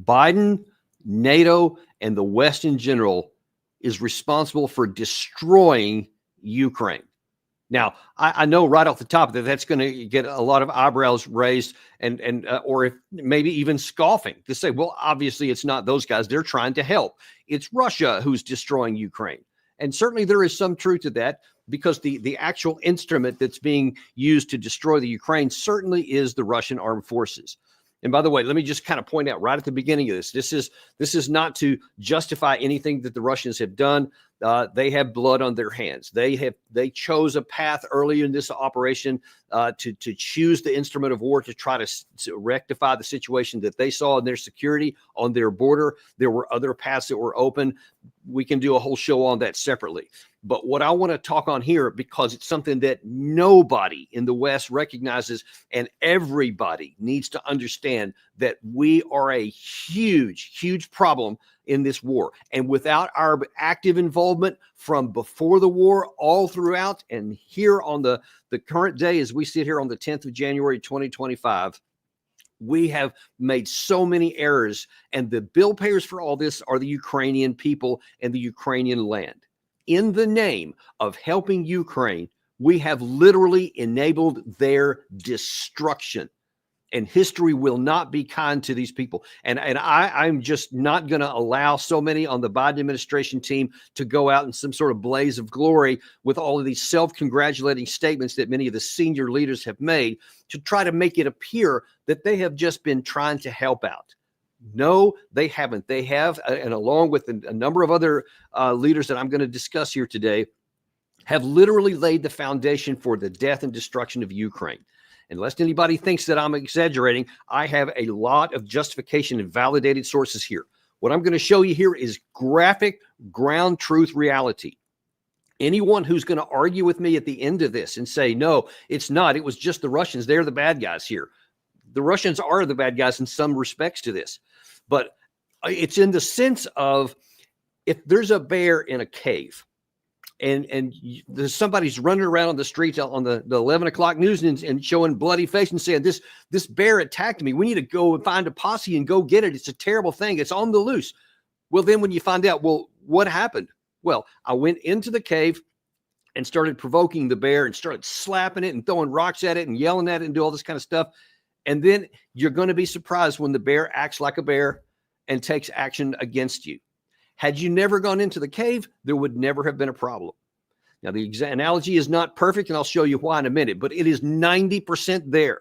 Biden, NATO, and the West in general is responsible for destroying Ukraine. Now, I know right off the top that that's going to get a lot of eyebrows raised or if maybe even scoffing to say, well, obviously it's not those guys. They're trying to help. It's Russia who's destroying Ukraine. And certainly there is some truth to that, because the actual instrument that's being used to destroy the Ukraine certainly is the Russian armed forces. And by the way, let me just kind of point out right at the beginning of this, this is not to justify anything that the Russians have done. They have blood on their hands. They chose a path early in this operation to choose the instrument of war to try to rectify the situation that they saw in their security on their border. There were other paths that were open. We can do a whole show on that separately. But what I want to talk on here, because it's something that nobody in the West recognizes, and everybody needs to understand, that we are a huge, huge problem in this war. And without our active involvement from before the war all throughout, and here on the current day as we sit here on the 10th of January 2025, we have made so many errors, and the bill payers for all this are the Ukrainian people and the Ukrainian land. In the name of helping Ukraine, we have literally enabled their destruction. And history will not be kind to these people. And I'm just not going to allow so many on the Biden administration team to go out in some sort of blaze of glory with all of these self-congratulating statements that many of the senior leaders have made to try to make it appear that they have just been trying to help out. No, they haven't. They have, and along with a number of other leaders that I'm going to discuss here today, have literally laid the foundation for the death and destruction of Ukraine. Unless anybody thinks that I'm exaggerating, I have a lot of justification and validated sources here. What I'm going to show you here is graphic, ground truth reality. Anyone who's going to argue with me at the end of this and say, no, it's not, it was just the Russians, they're the bad guys here. The Russians are the bad guys in some respects to this. But it's in the sense of, if there's a bear in a cave, and there's somebody's running around on the streets on the 11 o'clock news and showing bloody face and saying, this bear attacked me. We need to go and find a posse and go get it. It's a terrible thing. It's on the loose. Well, then when you find out, well, what happened? Well, I went into the cave and started provoking the bear and started slapping it and throwing rocks at it and yelling at it and do all this kind of stuff. And then you're going to be surprised when the bear acts like a bear and takes action against you. Had you never gone into the cave, there would never have been a problem. Now, the analogy is not perfect, and I'll show you why in a minute, but it is 90% there.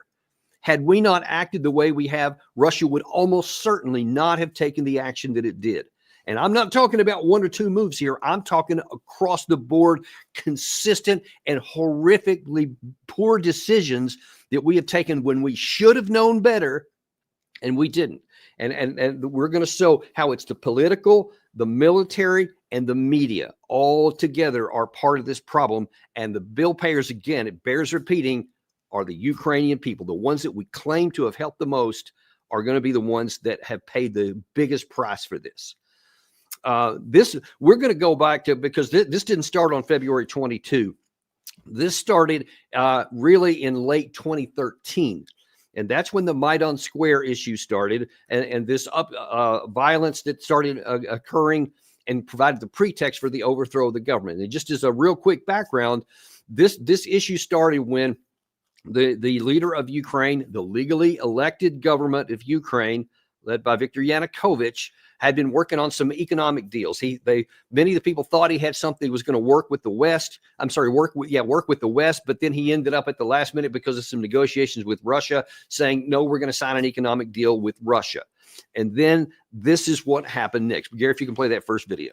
Had we not acted the way we have, Russia would almost certainly not have taken the action that it did. And I'm not talking about one or two moves here. I'm talking across the board, consistent and horrifically poor decisions that we have taken when we should have known better, and we didn't. And we're going to show how it's the political, the military, and the media all together are part of this problem. And the bill payers, again, it bears repeating, are the Ukrainian people. The ones that we claim to have helped the most are going to be the ones that have paid the biggest price for this. We're going to go back to, because this didn't start on February 22. This started really in late 2013. And that's when the Maidan Square issue started, and this violence that started occurring and provided the pretext for the overthrow of the government. And just as a real quick background, this issue started when the leader of Ukraine, the legally elected government of Ukraine, led by Viktor Yanukovych, had been working on some economic deals. Many of the people thought he had something that was going to work with the West. Work with the West. But then he ended up at the last minute, because of some negotiations with Russia, saying, no, we're going to sign an economic deal with Russia. And then this is what happened next. Gary, if you can play that first video.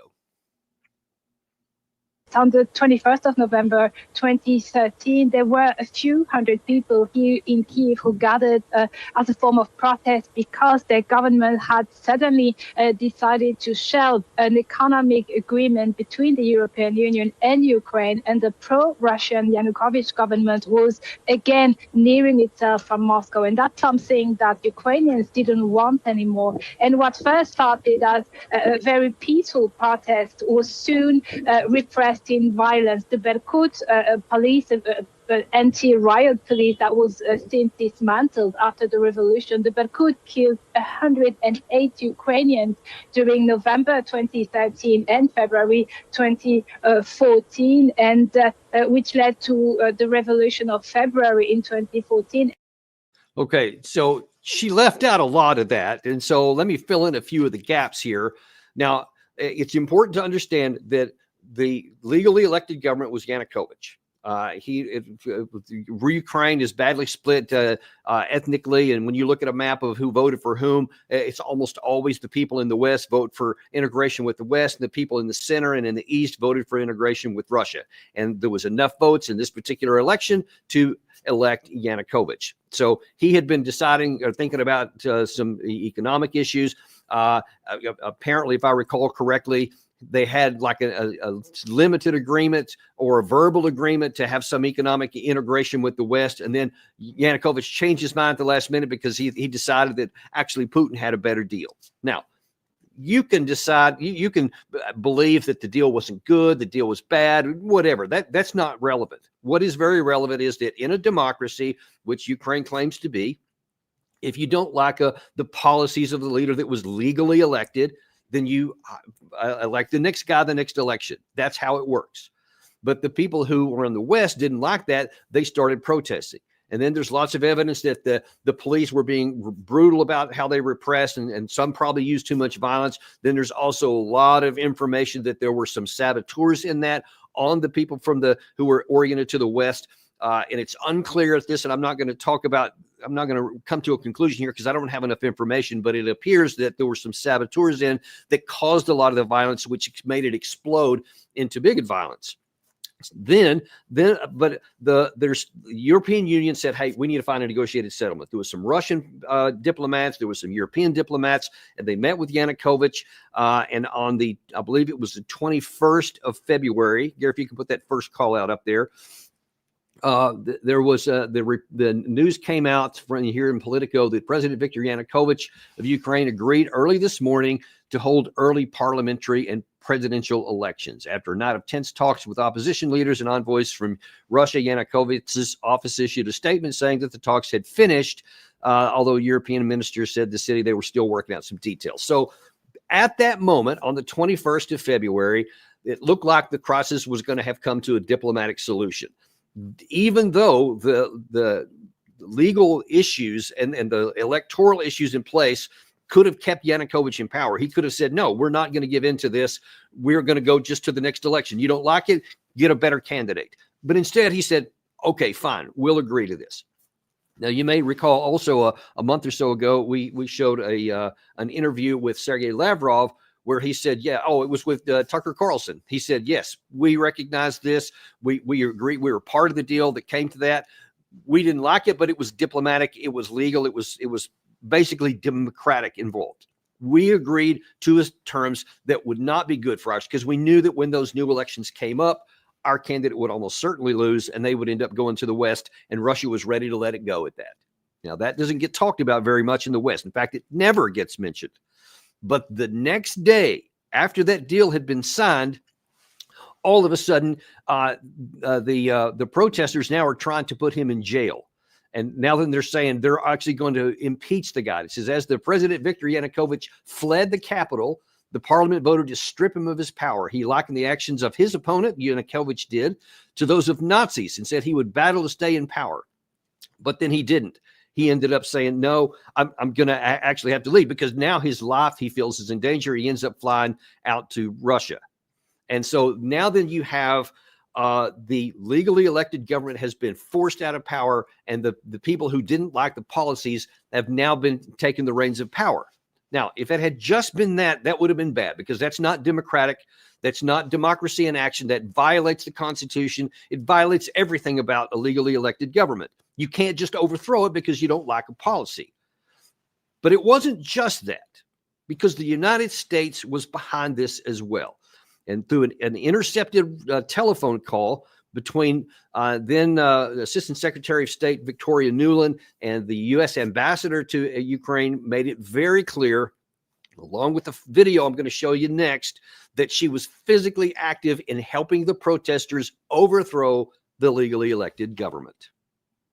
On the 21st of November 2013, there were a few hundred people here in Kyiv who gathered as a form of protest because their government had suddenly decided to shelve an economic agreement between the European Union and Ukraine, and the pro-Russian Yanukovych government was again nearing itself from Moscow. And that's something that Ukrainians didn't want anymore. And what first started as a very peaceful protest was soon repressed in violence. The Berkut police anti-riot police that was since dismantled after the revolution. The Berkut killed 108 Ukrainians during November 2013 and February 2014, and which led to the revolution of February in 2014. Okay, so she left out a lot of that. And so let me fill in a few of the gaps here. Now, it's important to understand that the legally elected government was Yanukovych. Ukraine is badly split ethnically, and when you look at a map of who voted for whom, it's almost always the people in the West vote for integration with the West, and the people in the center and in the East voted for integration with Russia. And there was enough votes in this particular election to elect Yanukovych. So he had been deciding or thinking about some economic issues. Apparently, if I recall correctly, they had like a limited agreement or a verbal agreement to have some economic integration with the West. And then Yanukovych changed his mind at the last minute because he decided that actually Putin had a better deal. Now, you can decide, you can believe that the deal wasn't good, the deal was bad, whatever. That's not relevant. What is very relevant is that in a democracy, which Ukraine claims to be, if you don't like the policies of the leader that was legally elected, then you elect the next guy, the next election. That's how it works. But the people who were in the West didn't like that. They started protesting. And then there's lots of evidence that the police were being brutal about how they repressed, and some probably used too much violence. Then there's also a lot of information that there were some saboteurs in that on the people who were oriented to the West. And it's unclear at this, and I'm not going to come to a conclusion here because I don't have enough information, but it appears that there were some saboteurs in that caused a lot of the violence, which made it explode into bigot violence. But the European Union said, hey, we need to find a negotiated settlement. There was some Russian diplomats, there was some European diplomats, and they met with Yanukovych. And on I believe it was the 21st of February, Gary, if you can put that first call out up there. There was the news came out from here in Politico that President Viktor Yanukovych of Ukraine agreed early this morning to hold early parliamentary and presidential elections. After a night of tense talks with opposition leaders and envoys from Russia, Yanukovych's office issued a statement saying that the talks had finished, although European ministers said the city they were still working out some details. So at that moment, on the 21st of February, it looked like the crisis was going to have come to a diplomatic solution. Even though the legal issues and the electoral issues in place could have kept Yanukovych in power. He could have said, no, we're not going to give in to this. We're going to go just to the next election. You don't like it, get a better candidate. But instead he said, okay, fine, we'll agree to this. Now, you may recall also a month or so ago, we showed an interview with Sergei Lavrov where he said, it was with Tucker Carlson. He said, yes, we recognize this. We agree. We were part of the deal that came to that. We didn't like it, but it was diplomatic. It was legal. It was basically democratic involved. We agreed to terms that would not be good for us because we knew that when those new elections came up, our candidate would almost certainly lose and they would end up going to the West, and Russia was ready to let it go at that. Now, that doesn't get talked about very much in the West. In fact, it never gets mentioned. But the next day, after that deal had been signed, all of a sudden, the protesters now are trying to put him in jail. And now then they're saying they're actually going to impeach the guy. It says, as the president, Viktor Yanukovych, fled the capital, the parliament voted to strip him of his power. He likened the actions of his opponent, Yanukovych did, to those of Nazis and said he would battle to stay in power. But then he didn't. He ended up saying, no, I'm going to actually have to leave because now his life, he feels, is in danger. He ends up flying out to Russia. And so now then you have the legally elected government has been forced out of power, and the people who didn't like the policies have now been taking the reins of power. Now, if it had just been that would have been bad because that's not democratic. That's not democracy in action. That violates the Constitution. It violates everything about a legally elected government. You can't just overthrow it because you don't like a policy. But it wasn't just that, because the United States was behind this as well. And through an intercepted telephone call between then Assistant Secretary of State Victoria Nuland and the U.S. ambassador to Ukraine, made it very clear, along with the video I'm going to show you next, that she was physically active in helping the protesters overthrow the legally elected government.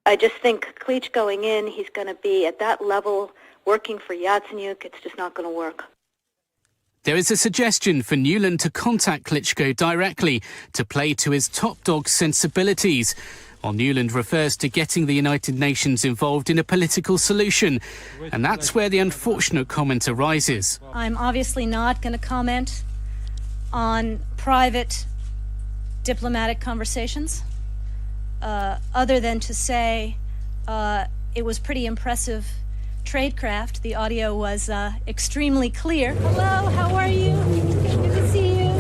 I just think Klitsch going in, he's going to be at that level working for Yatsenyuk. It's just not going to work. There is a suggestion for Nuland to contact Klitschko directly to play to his top dog sensibilities, while Nuland refers to getting the United Nations involved in a political solution. And that's where the unfortunate comment arises. I'm obviously not going to comment on private diplomatic conversations, other than to say it was pretty impressive tradecraft. The audio was extremely clear. Hello, how are you? Good to see you.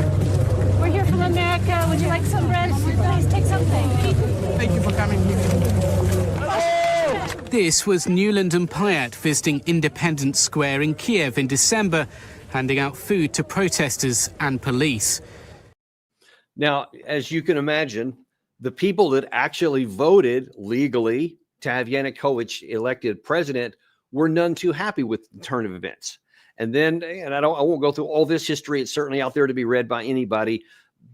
We're here from America. Would you like some bread? Please take something. Thank you for coming here. This was Nuland and Pyatt visiting Independence Square in Kiev in December, handing out food to protesters and police. Now, as you can imagine, the people that actually voted legally to have Yanukovych elected president were none too happy with the turn of events. And then, and I won't go through all this history. It's certainly out there to be read by anybody.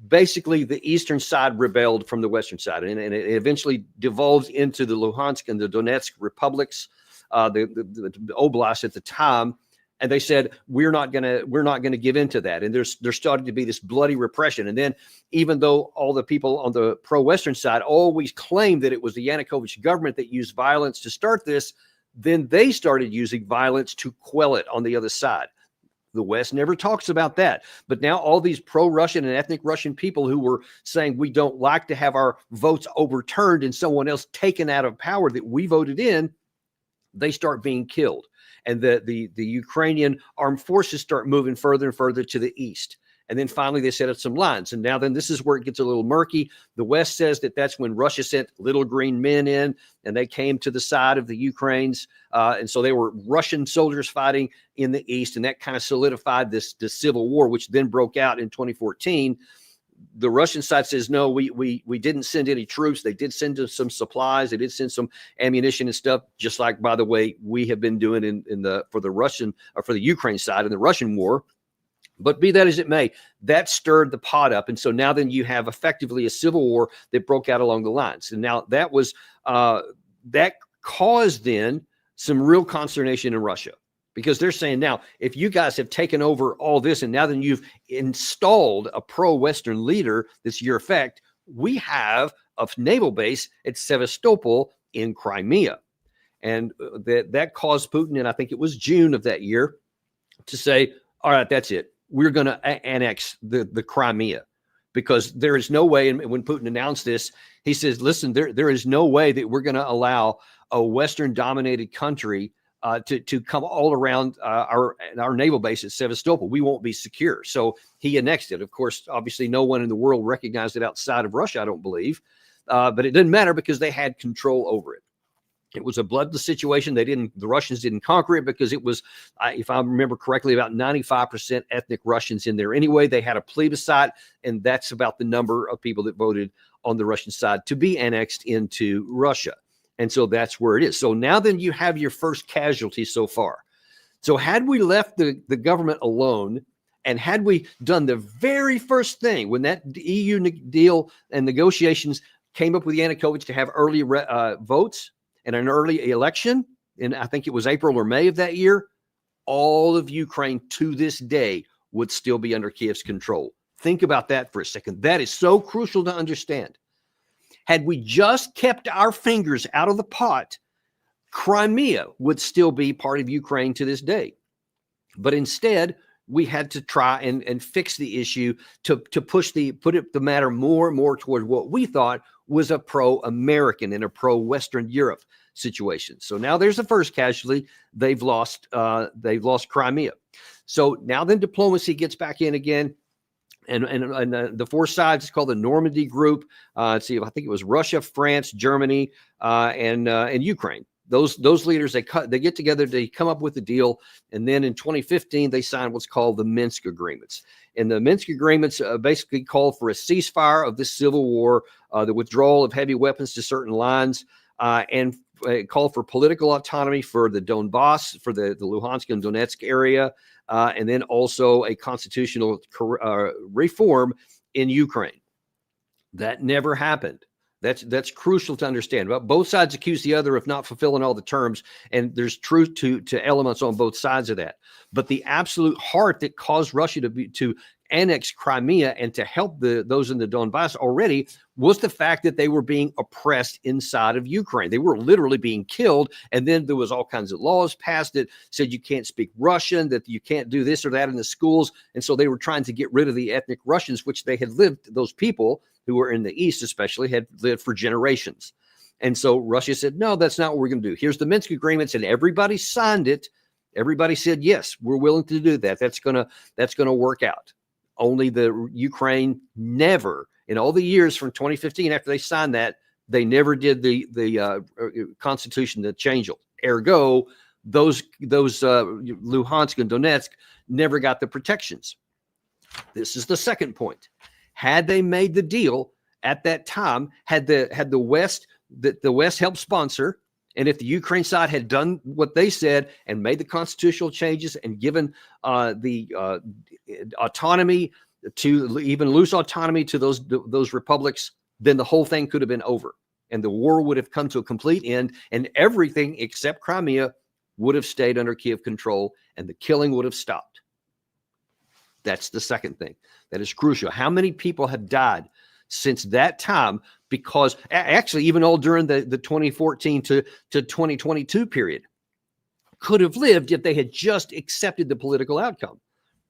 Basically, the eastern side rebelled from the western side, and it eventually devolved into the Luhansk and the Donetsk republics, the oblasts at the time. And they said, we're not gonna give in to that. And there's started to be this bloody repression. And then, even though all the people on the pro-Western side always claimed that it was the Yanukovych government that used violence to start this, then they started using violence to quell it on the other side. The West never talks about that. But now all these pro-Russian and ethnic Russian people who were saying we don't like to have our votes overturned and someone else taken out of power that we voted in, they start being killed. And the Ukrainian armed forces start moving further and further to the east. And then finally they set up some lines. And now then this is where it gets a little murky. The West says that that's when Russia sent little green men in and they came to the side of the Ukrainians. And so they were Russian soldiers fighting in the east. And that kind of solidified this civil war, which then broke out in 2014. The Russian side says, no, we didn't send any troops. They did send us some supplies. They did send some ammunition and stuff, just like, by the way, we have been doing for the Ukraine side in the Russian war. But be that as it may, that stirred the pot up. And so now then you have effectively a civil war that broke out along the lines. And now that was that caused then some real consternation in Russia, because they're saying, now, if you guys have taken over all this and now then you've installed a pro-Western leader that's your effect, we have a naval base at Sevastopol in Crimea. And that caused Putin, and I think it was June of that year, to say, all right, that's it. We're going to annex the Crimea, because there is no way. And when Putin announced this, he says, listen, there is no way that we're going to allow a Western dominated country to come all around our naval base at Sevastopol. We won't be secure. So he annexed it. Of course, obviously no one in the world recognized it outside of Russia, I don't believe. But it didn't matter because they had control over it. It was a bloodless situation. The Russians didn't conquer it because it was, if I remember correctly, about 95% ethnic Russians in there. Anyway, they had a plebiscite, and that's about the number of people that voted on the Russian side to be annexed into Russia. And so that's where it is. So now then you have your first casualty so far. So had we left the government alone, and had we done the very first thing when that EU deal and negotiations came up with Yanukovych to have early votes, and an early election, and I think it was April or May of that year, all of Ukraine to this day would still be under Kiev's control. Think about that for a second. That is so crucial to understand. Had we just kept our fingers out of the pot, Crimea would still be part of Ukraine to this day. But instead, we had to try and fix the issue to put the matter more and more toward what we thought was a pro-American and a pro-Western Europe situation. So now there's the first casualty. They've lost Crimea. So now then diplomacy gets back in again. And the four sides is called the Normandy Group. Let's see, I think it was Russia, France, Germany, and Ukraine. Those leaders, they get together, they come up with a deal, and then in 2015 they signed what's called the Minsk agreements. And the Minsk agreements basically called for a ceasefire of this civil war, the withdrawal of heavy weapons to certain lines, and called for political autonomy for the Donbas, for the Luhansk and Donetsk area, and then also a constitutional reform in Ukraine. That never happened. That's crucial to understand. But both sides accuse the other of not fulfilling all the terms, and there's truth to elements on both sides of that. But the absolute heart that caused Russia to annex Crimea and to help those in the Donbas already was the fact that they were being oppressed inside of Ukraine. They were literally being killed, and then there was all kinds of laws passed that said you can't speak Russian, that you can't do this or that in the schools, and so they were trying to get rid of the ethnic Russians, which they had lived, those people who were in the East especially, had lived for generations. And so Russia said, no, that's not what we're going to do. Here's the Minsk agreements, and everybody signed it. Everybody said, yes, we're willing to do that. That's gonna work out. Only the Ukraine never, in all the years from 2015 after they signed that, they never did the constitution to change it. Ergo, those Luhansk and Donetsk never got the protections. This is the second point. Had they made the deal at that time, had the West helped sponsor, and if the Ukraine side had done what they said and made the constitutional changes and given the autonomy, to even loose autonomy to those republics, then the whole thing could have been over, and the war would have come to a complete end, and everything except Crimea would have stayed under Kiev control, and the killing would have stopped. That's the second thing that is crucial. How many people have died since that time? Because actually, even all during the 2014 to 2022 period, could have lived if they had just accepted the political outcome.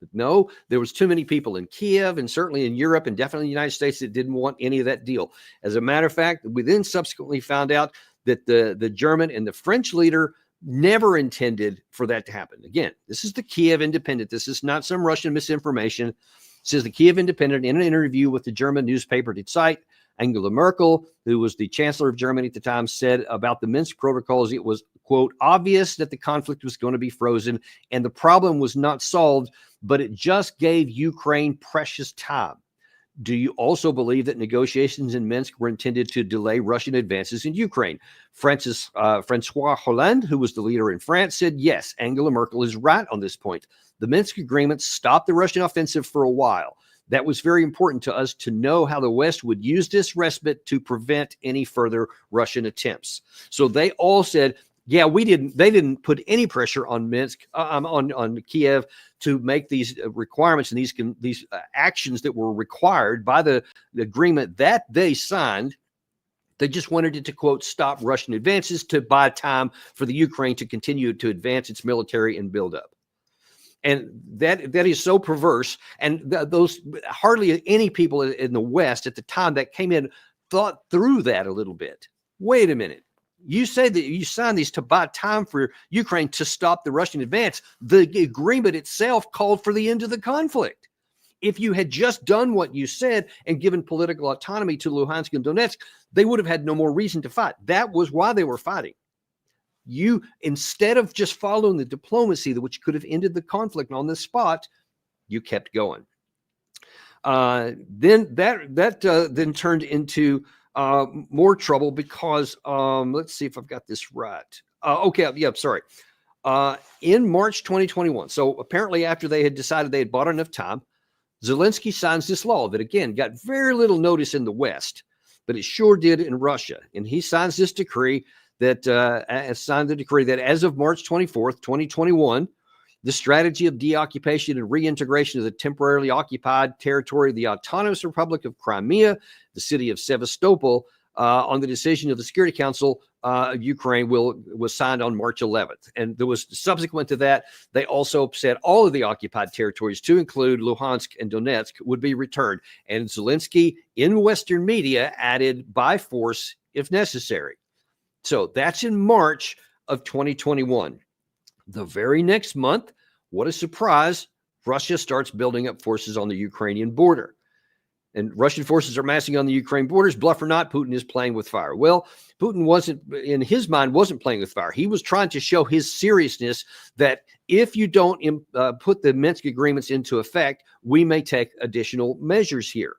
But no, there was too many people in Kiev and certainly in Europe and definitely in the United States that didn't want any of that deal. As a matter of fact, we then subsequently found out that the German and the French leader never intended for that to happen. Again, this is the Kiev Independent. This is not some Russian misinformation. It says the Kiev Independent in an interview with the German newspaper Die Zeit, Angela Merkel, who was the chancellor of Germany at the time, said about the Minsk protocols, it was, quote, obvious that the conflict was going to be frozen and the problem was not solved, but it just gave Ukraine precious time. Do you also believe that negotiations in Minsk were intended to delay Russian advances in Ukraine? Francois Hollande, who was the leader in France, said, yes, Angela Merkel is right on this point. The Minsk agreement stopped the Russian offensive for a while. That was very important to us to know how the West would use this respite to prevent any further Russian attempts. So they all said, yeah, they didn't put any pressure on Minsk, on Kiev to make these requirements and these actions that were required by the agreement that they signed. They just wanted it to, quote, stop Russian advances to buy time for the Ukraine to continue to advance its military and build up. And that is so perverse. And those hardly any people in the West at the time that came in thought through that a little bit. Wait a minute. You say that you signed these to buy time for Ukraine to stop the Russian advance. The agreement itself called for the end of the conflict. If you had just done what you said and given political autonomy to Luhansk and Donetsk, they would have had no more reason to fight. That was why they were fighting. You, instead of just following the diplomacy which could have ended the conflict on the spot, you kept going. Then that turned into more trouble because let's see if I've got this right. Sorry. In March 2021, so apparently after they had decided they had bought enough time, Zelensky signs this law that, again, got very little notice in the West, but it sure did in Russia. And he signs this decree that as of March 24th, 2021, the strategy of deoccupation and reintegration of the temporarily occupied territory of the Autonomous Republic of Crimea, the city of Sevastopol, on the decision of the Security Council of Ukraine was signed on March 11th. And there was subsequent to that, they also said all of the occupied territories, to include Luhansk and Donetsk, would be returned. And Zelensky in Western media added by force if necessary. So that's in March of 2021. The very next month, what a surprise, Russia starts building up forces on the Ukrainian border. And Russian forces are massing on the Ukraine borders. Bluff or not, Putin is playing with fire. Well, Putin wasn't playing with fire. He was trying to show his seriousness that if you don't put the Minsk agreements into effect, we may take additional measures here.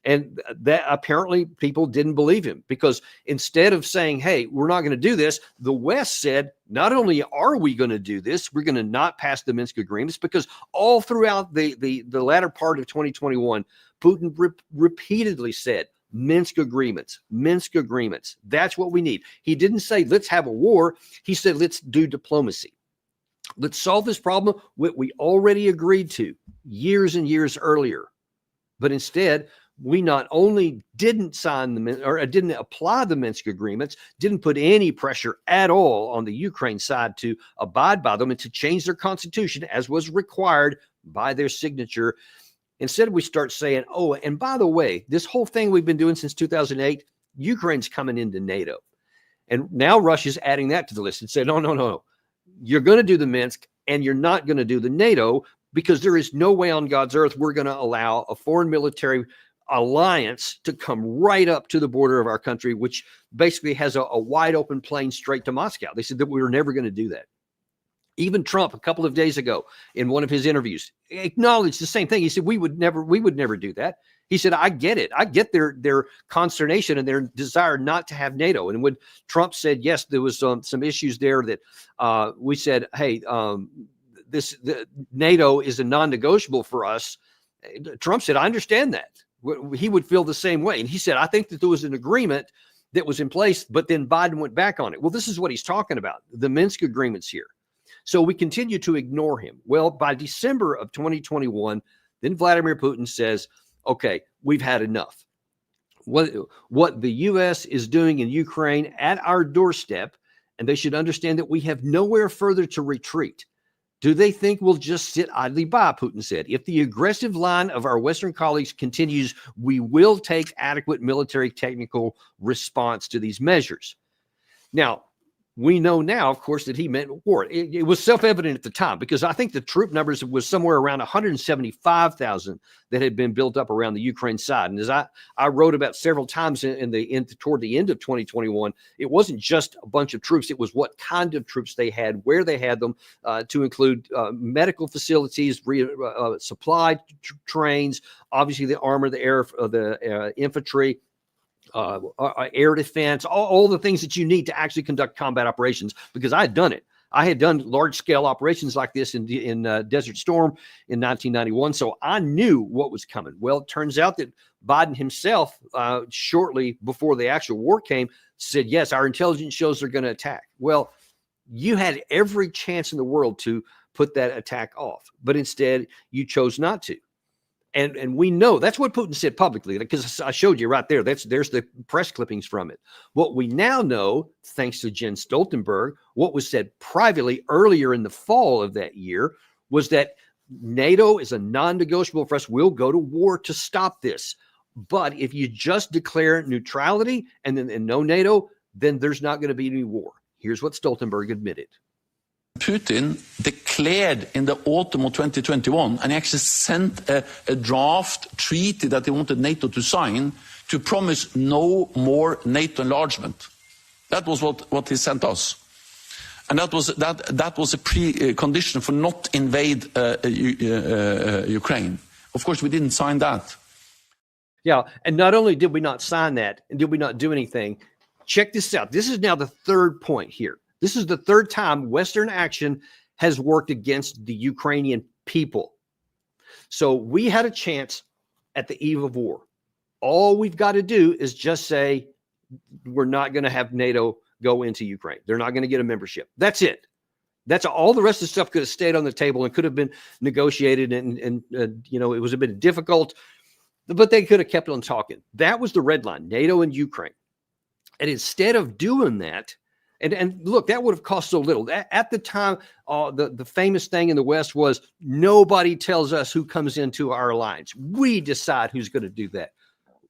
And that apparently people didn't believe him, because instead of saying, hey, we're not going to do this, the West said, not only are we going to do this, we're going to not pass the Minsk agreements, because all throughout the latter part of 2021, Putin repeatedly said, Minsk agreements, Minsk agreements. That's what we need. He didn't say, let's have a war. He said, let's do diplomacy. Let's solve this problem what we already agreed to years and years earlier. But instead, we not only didn't sign or didn't apply the Minsk agreements, didn't put any pressure at all on the Ukraine side to abide by them and to change their constitution as was required by their signature. Instead, we start saying, oh, and by the way, this whole thing we've been doing since 2008, Ukraine's coming into NATO. And now Russia's adding that to the list and saying, no. You're going to do the Minsk and you're not going to do the NATO, because there is no way on God's earth we're going to allow a foreign military alliance to come right up to the border of our country, which basically has a wide open plane straight to Moscow. They said that we were never going to do that. Even Trump, a couple of days ago, in one of his interviews, acknowledged the same thing. He said, we would never do that. He said, I get it. I get their consternation and their desire not to have NATO. And when Trump said, yes, there was some issues there that we said, hey, the NATO is a non-negotiable for us. Trump said, I understand that. He would feel the same way. And he said, I think that there was an agreement that was in place, but then Biden went back on it. Well, this is what he's talking about, the Minsk agreements here. So we continue to ignore him. Well, by December of 2021, then Vladimir Putin says, okay, we've had enough. What the U.S. is doing in Ukraine at our doorstep, and they should understand that we have nowhere further to retreat. Do they think we'll just sit idly by, Putin said. If the aggressive line of our Western colleagues continues, we will take adequate military technical response to these measures. Now, we know now, of course, that he meant war. It was self-evident at the time, because I think the troop numbers was somewhere around 175,000 that had been built up around the Ukraine side. And as I wrote about several times toward the end of 2021, it wasn't just a bunch of troops. It was what kind of troops they had, where they had them, to include medical facilities, supply trains, obviously the armor, the air, the infantry, air defense, all the things that you need to actually conduct combat operations, because I had done it. I had done large-scale operations like this in Desert Storm in 1991, so I knew what was coming. Well, it turns out that Biden himself, shortly before the actual war came, said, yes, our intelligence shows they're going to attack. Well, you had every chance in the world to put that attack off, but instead you chose not to. And we know that's what Putin said publicly, because I showed you right there. There's the press clippings from it. What we now know, thanks to Jens Stoltenberg, what was said privately earlier in the fall of that year was that NATO is a non-negotiable for us. We'll go to war to stop this. But if you just declare neutrality and no NATO, then there's not going to be any war. Here's what Stoltenberg admitted. Putin declared in the autumn of 2021, and he actually sent a draft treaty that he wanted NATO to sign to promise no more NATO enlargement. That was what he sent us. And that was a precondition for not invade Ukraine. Of course, we didn't sign that. Yeah, and not only did we not sign that, and did we not do anything, check this out. This is now the third point here. This is the third time Western action has worked against the Ukrainian people. So we had a chance at the eve of war. All we've got to do is just say, we're not going to have NATO go into Ukraine. They're not going to get a membership. That's it. That's all. The rest of the stuff could have stayed on the table and could have been negotiated. And it was a bit difficult, but they could have kept on talking. That was the red line, NATO and Ukraine. And instead of doing that, and look, that would have cost so little. At the time, the famous thing in the West was nobody tells us who comes into our alliance. We decide who's going to do that.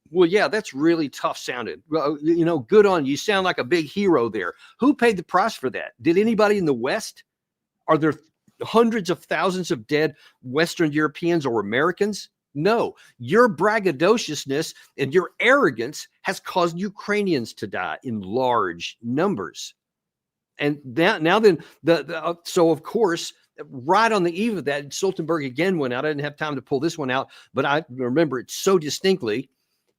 Well, yeah, that's really tough sounding. Well, good on you. You sound like a big hero there. Who paid the price for that? Did anybody in the West? Are there hundreds of thousands of dead Western Europeans or Americans? No, your braggadociousness and your arrogance has caused Ukrainians to die in large numbers. And so of course, right on the eve of that, Stoltenberg again went out. I didn't have time to pull this one out, but I remember it so distinctly.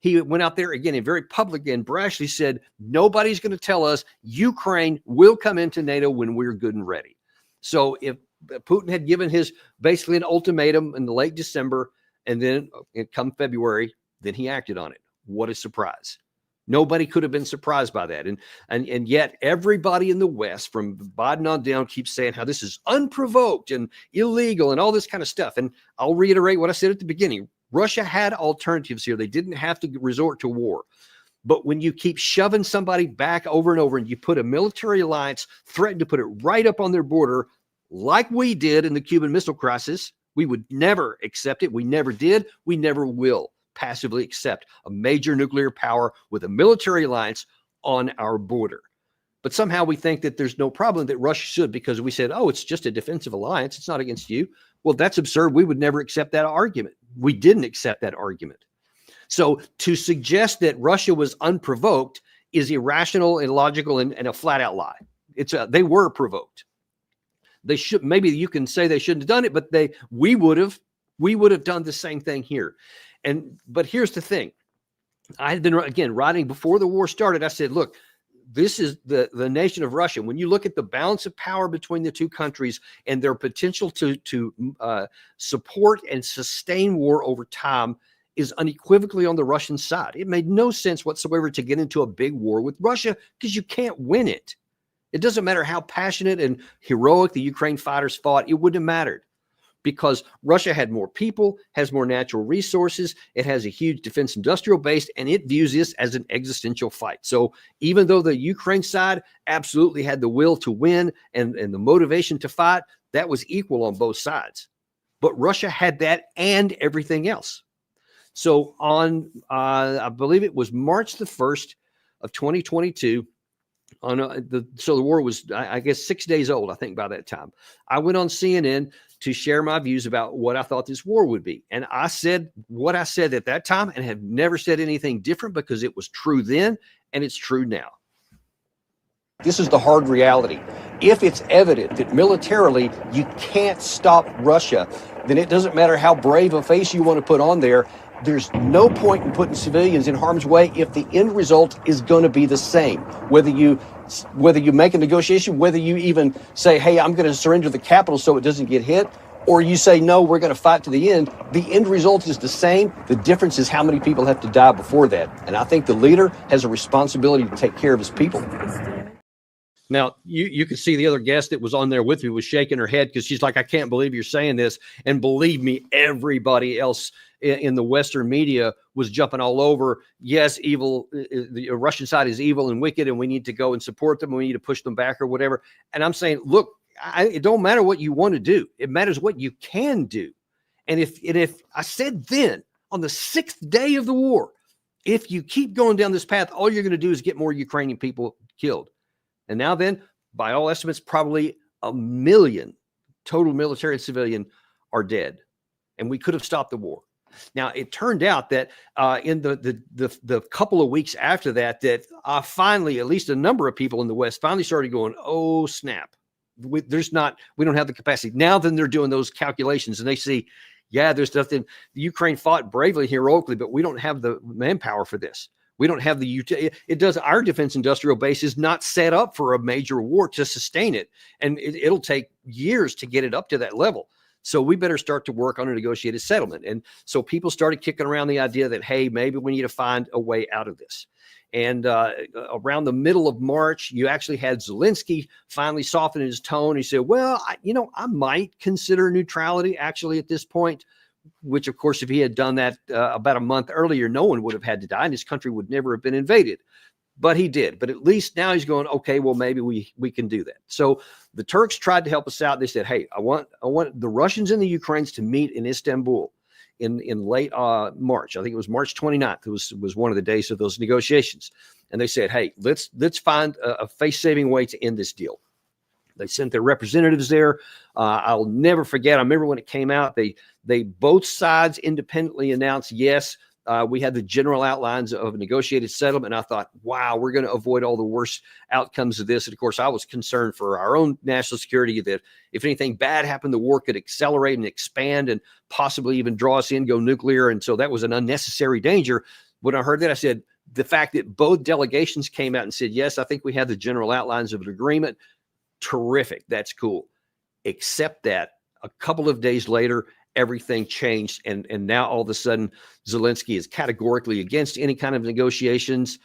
He went out there again and very public and brashly said, nobody's going to tell us Ukraine will come into NATO when we're good and ready. So if Putin had given basically an ultimatum in the late December, and then come February, then he acted on it. What a surprise. Nobody could have been surprised by that. And yet everybody in the West, from Biden on down, keeps saying how this is unprovoked and illegal and all this kind of stuff. And I'll reiterate what I said at the beginning. Russia had alternatives here. They didn't have to resort to war. But when you keep shoving somebody back over and over and you put a military alliance, threaten to put it right up on their border, like we did in the Cuban Missile Crisis, we would never accept it. We never did. We never will passively accept a major nuclear power with a military alliance on our border. But somehow we think that there's no problem that Russia should, because we said, oh, it's just a defensive alliance. It's not against you. Well, that's absurd. We would never accept that argument. We didn't accept that argument. So to suggest that Russia was unprovoked is irrational, illogical, and a flat out lie. They were provoked. They should, maybe you can say they shouldn't have done it, but we would have done the same thing here. But here's the thing. I had been, again, writing before the war started. I said, look, this is the nation of Russia. When you look at the balance of power between the two countries and their potential to support and sustain war over time is unequivocally on the Russian side. It made no sense whatsoever to get into a big war with Russia because you can't win it. It doesn't matter how passionate and heroic the Ukraine fighters fought. It wouldn't have mattered, because Russia had more people, has more natural resources, it has a huge defense industrial base, and it views this as an existential fight. So even though the Ukraine side absolutely had the will to win and the motivation to fight, that was equal on both sides. But Russia had that and everything else. So on, I believe it was March the 1st of 2022, so the war was, I guess, 6 days old, I think, by that time. I went on CNN to share my views about what I thought this war would be. And I said what I said at that time and have never said anything different, because it was true then and it's true now. This is the hard reality. If it's evident that militarily you can't stop Russia, then it doesn't matter how brave a face you want to put on there. There's no point in putting civilians in harm's way if the end result is going to be the same. Whether you make a negotiation, whether you even say, hey, I'm going to surrender the capital so it doesn't get hit, or you say, no, we're going to fight to the end result is the same. The difference is how many people have to die before that. And I think the leader has a responsibility to take care of his people. Now, you could see the other guest that was on there with me was shaking her head because she's like, I can't believe you're saying this. And believe me, everybody else in the Western media was jumping all over. Yes, evil. The Russian side is evil and wicked, and we need to go and support them. We need to push them back or whatever. And I'm saying, look, it don't matter what you want to do. It matters what you can do. And if I said then on the 6th day of the war, if you keep going down this path, all you're going to do is get more Ukrainian people killed. And now then, by all estimates, probably 1 million total military and civilian are dead. And we could have stopped the war. Now, it turned out that in the couple of weeks after that, finally, at least a number of people in the West finally started going, oh, snap. We don't have the capacity. Now then they're doing those calculations and they see, yeah, there's nothing. The Ukraine fought bravely, heroically, but we don't have the manpower for this. We don't have our defense industrial base is not set up for a major war to sustain it. And it'll take years to get it up to that level. So we better start to work on a negotiated settlement. And so people started kicking around the idea that, hey, maybe we need to find a way out of this. And around the middle of March, you actually had Zelensky finally soften his tone. He said, well, I might consider neutrality actually at this point, which, of course, if he had done that about a month earlier, no one would have had to die and his country would never have been invaded. But he did. But at least now he's going, okay, well, maybe we can do that. So the Turks tried to help us out. They said, hey, I want the Russians and the Ukrainians to meet in Istanbul in late March. I think it was March 29th. It was one of the days of those negotiations. And they said, hey, let's find a face-saving way to end this deal. They sent their representatives there. I'll never forget. I remember when it came out, they both sides independently announced, yes, we had the general outlines of a negotiated settlement. And I thought, wow, we're going to avoid all the worst outcomes of this. And of course, I was concerned for our own national security that if anything bad happened, the war could accelerate and expand and possibly even draw us in, go nuclear. And so that was an unnecessary danger. When I heard that, I said, the fact that both delegations came out and said, yes, I think we have the general outlines of an agreement. Terrific. That's cool. Except that A couple of days later, everything changed, and now all of a sudden, Zelensky is categorically against any kind of negotiations.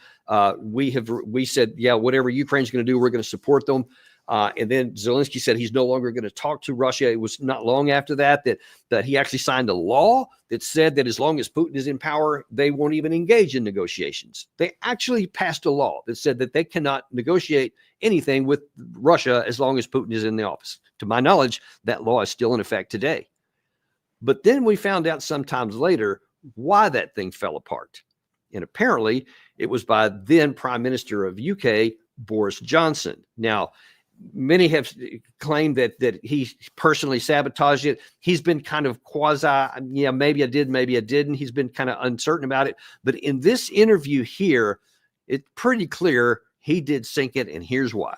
We said, yeah, whatever Ukraine's going to do, we're going to support them. And then Zelensky said he's no longer going to talk to Russia. It was not long after that he actually signed a law that said that as long as Putin is in power, they won't even engage in negotiations. They actually passed a law that said that they cannot negotiate anything with Russia as long as Putin is in the office. To my knowledge, that law is still in effect today. But then we found out sometimes later why that thing fell apart. And apparently it was by then Prime Minister of UK, Boris Johnson. Now, many have claimed that he personally sabotaged it. He's been kind of yeah, maybe I did, maybe I didn't. He's been kind of uncertain about it. But in this interview here, it's pretty clear he did sink it, and here's why.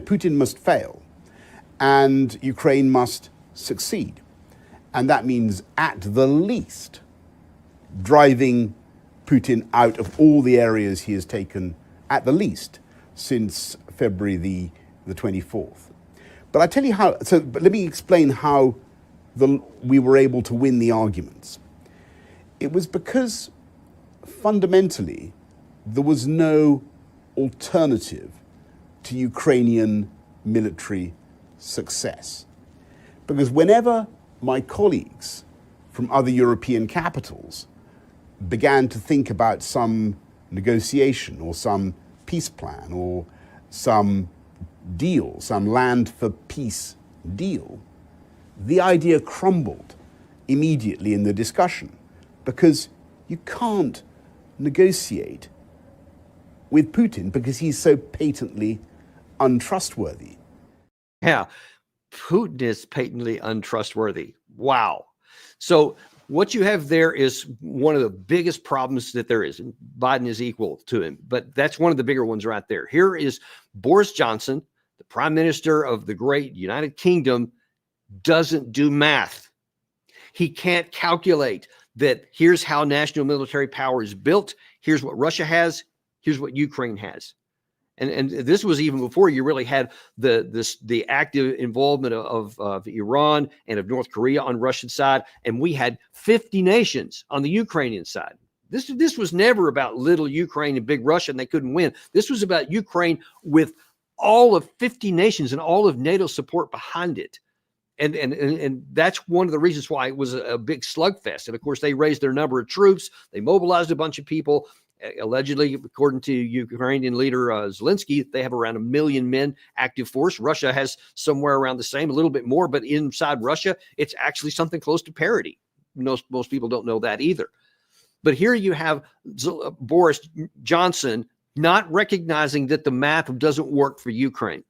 Putin must fail, and Ukraine must succeed. And that means, at the least, driving Putin out of all the areas he has taken, at the least, since February the 24th. But I tell you how, but let me explain how we were able to win the arguments. It was because fundamentally there was no alternative to Ukrainian military success. Because whenever my colleagues from other European capitals began to think about some negotiation or some peace plan or some deal, some land for peace deal, the idea crumbled immediately in the discussion, because you can't negotiate with Putin because he's so patently untrustworthy. Yeah, Putin is patently untrustworthy. Wow. So what you have there is one of the biggest problems that there is. And Biden is equal to him, but that's one of the bigger ones right there. Here is Boris Johnson, the Prime Minister of the great United Kingdom, doesn't do math. He can't calculate that here's how national military power is built. Here's what Russia has. Here's what Ukraine has. And this was even before you really had the active involvement of Iran and of North Korea on Russian side, and we had 50 nations on the Ukrainian side. This was never about little Ukraine and big Russia, and they couldn't win. This was about Ukraine with all of 50 nations and all of NATO support behind it. And that's one of the reasons why it was a big slugfest. And of course, they raised their number of troops. They mobilized a bunch of people. Allegedly, according to Ukrainian leader Zelensky, they have around 1 million men active force. Russia has somewhere around the same, a little bit more, but inside Russia, it's actually something close to parity. Most people don't know that either. But here you have Boris Johnson not recognizing that the math doesn't work for Ukraine,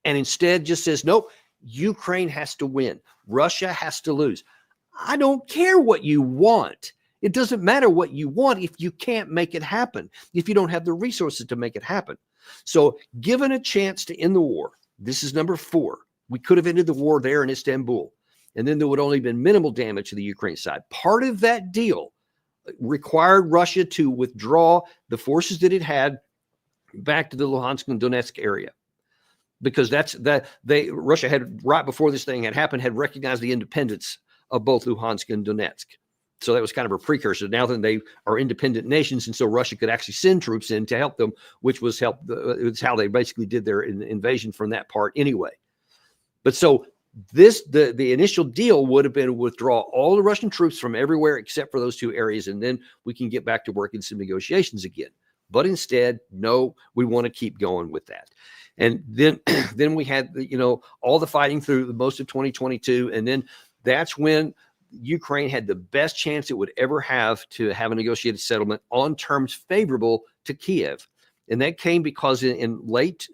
and instead just says, nope, Ukraine has to win. Russia has to lose. I don't care what you want. It doesn't matter what you want if you can't make it happen, if you don't have the resources to make it happen. So given a chance to end the war, this is number 4. We could have ended the war there in Istanbul, and then there would only been minimal damage to the Ukraine side. Part of that deal required Russia to withdraw the forces that it had back to the Luhansk and Donetsk area, because Russia had, right before this thing had happened, had recognized the independence of both Luhansk and Donetsk. So that was kind of a precursor. Now that they are independent nations, and so Russia could actually send troops in to help them, which was it's how they basically did their invasion from that part anyway. But so the initial deal would have been to withdraw all the Russian troops from everywhere except for those 2 areas, and then we can get back to working some negotiations again. But instead, no, we want to keep going with that. And then we had all the fighting through most of 2022, and then that's when Ukraine had the best chance it would ever have to have a negotiated settlement on terms favorable to Kiev. And that came because in late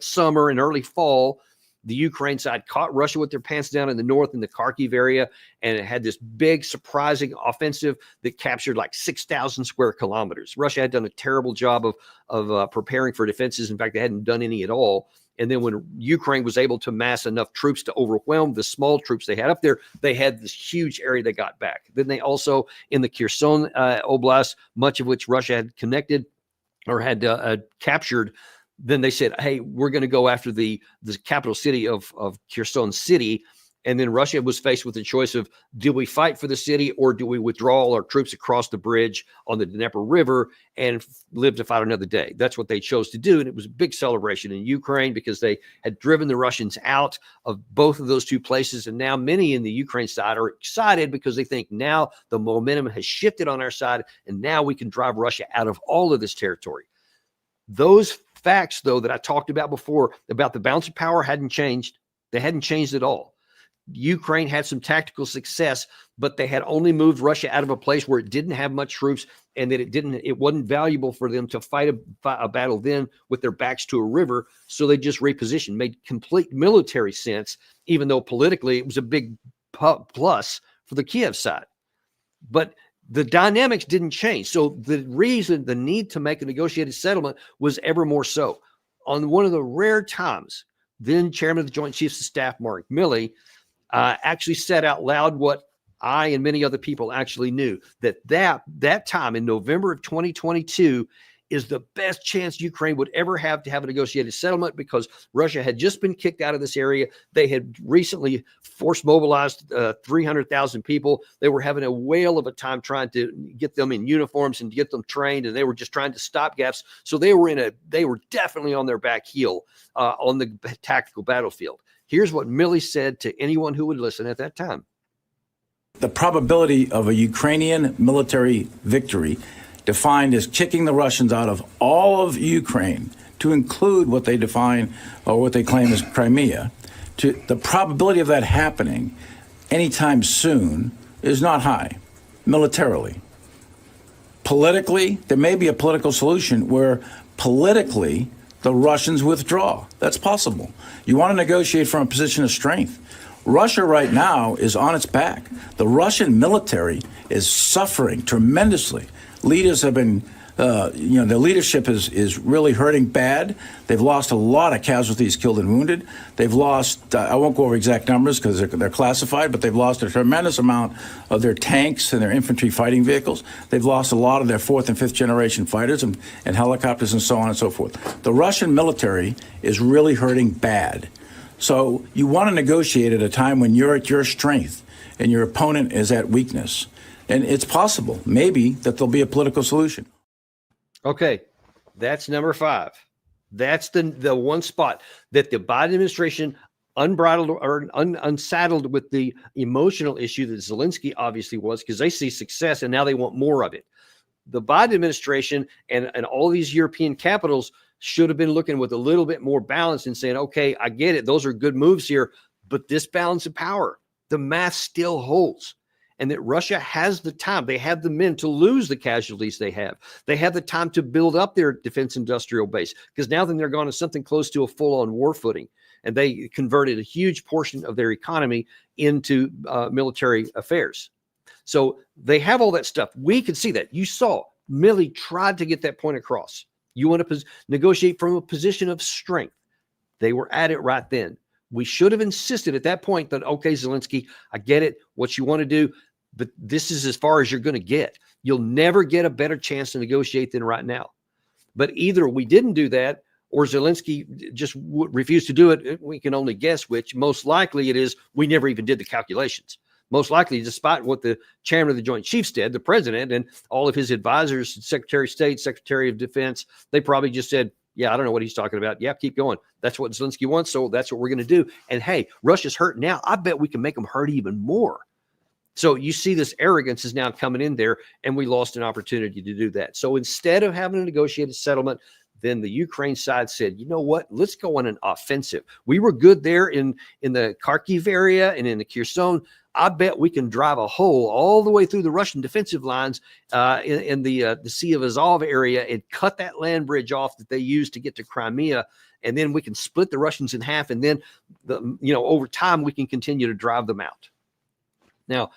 summer and early fall, the Ukraine side caught Russia with their pants down in the north in the Kharkiv area, and it had this big, surprising offensive that captured like 6,000 square kilometers. Russia had done a terrible job of preparing for defenses. In fact, they hadn't done any at all. And then when Ukraine was able to mass enough troops to overwhelm the small troops they had up there, they had this huge area they got back. Then they also, in the Kherson Oblast, much of which Russia had connected or had captured, then they said, hey, we're going to go after the capital city of Kherson City. And then Russia was faced with the choice of, do we fight for the city or do we withdraw all our troops across the bridge on the Dnieper River and live to fight another day? That's what they chose to do. And it was a big celebration in Ukraine because they had driven the Russians out of both of those two places. And now many in the Ukraine side are excited because they think now the momentum has shifted on our side and now we can drive Russia out of all of this territory. Those facts, though, that I talked about before about the balance of power hadn't changed. They hadn't changed at all. Ukraine had some tactical success, but they had only moved Russia out of a place where it didn't have much troops and that it wasn't valuable for them to fight a battle then with their backs to a river. So they just repositioned, made complete military sense, even though politically it was a big plus for the Kiev side. But the dynamics didn't change. So the need to make a negotiated settlement was ever more so. On one of the rare times, then Chairman of the Joint Chiefs of Staff, Mark Milley, actually said out loud what I and many other people actually knew, that time in November of 2022 is the best chance Ukraine would ever have to have a negotiated settlement because Russia had just been kicked out of this area. They had recently force mobilized 300,000 people. They were having a whale of a time trying to get them in uniforms and to get them trained, and they were just trying to stop gaps. So they were definitely on their back heel on the tactical battlefield. Here's what Milley said to anyone who would listen at that time. The probability of a Ukrainian military victory defined as kicking the Russians out of all of Ukraine, to include what they define or what they claim as Crimea, the probability of that happening anytime soon is not high, militarily. Politically, there may be a political solution where politically the Russians withdraw. That's possible. You want to negotiate from a position of strength. Russia right now is on its back. The Russian military is suffering tremendously. Leaders have been, the leadership is really hurting bad. They've lost a lot of casualties, killed and wounded. They've lost, I won't go over exact numbers because they're classified, but they've lost a tremendous amount of their tanks and their infantry fighting vehicles. They've lost a lot of their fourth and fifth generation fighters and helicopters and so on and so forth. The Russian military is really hurting bad. So you want to negotiate at a time when you're at your strength and your opponent is at weakness. And it's possible, maybe, that there'll be a political solution. Okay, that's number 5. That's the one spot that the Biden administration unbridled or unsaddled with the emotional issue that Zelensky obviously was, because they see success and now they want more of it. The Biden administration and all these European capitals should have been looking with a little bit more balance and saying, okay, I get it. Those are good moves here, but this balance of power, the math still holds. And that Russia has the time. They have the men to lose the casualties they have. They have the time to build up their defense industrial base, because now then they're going to something close to a full-on war footing. And they converted a huge portion of their economy into military affairs. So they have all that stuff. We could see that. You saw Milley tried to get that point across. You want to negotiate from a position of strength. They were at it right then. We should have insisted at that point that, okay, Zelensky, I get it, what you want to do, but this is as far as you're going to get. You'll never get a better chance to negotiate than right now. But either we didn't do that or Zelensky just refused to do it. We can only guess which. Most likely it is we never even did the calculations. Most likely, despite what the chairman of the Joint Chiefs did, the president and all of his advisors, Secretary of State, Secretary of Defense, they probably just said, yeah, I don't know what he's talking about. Yeah, keep going. That's what Zelensky wants, so that's what we're going to do. And hey, Russia's hurt now. I bet we can make them hurt even more. So you see this arrogance is now coming in there, and we lost an opportunity to do that. So instead of having a negotiated settlement, then the Ukraine side said, you know what, let's go on an offensive. We were good there in the Kharkiv area and in the Kherson. I bet we can drive a hole all the way through the Russian defensive lines in the Sea of Azov area and cut that land bridge off that they used to get to Crimea. And then we can split the Russians in half. And then, over time, we can continue to drive them out. Now,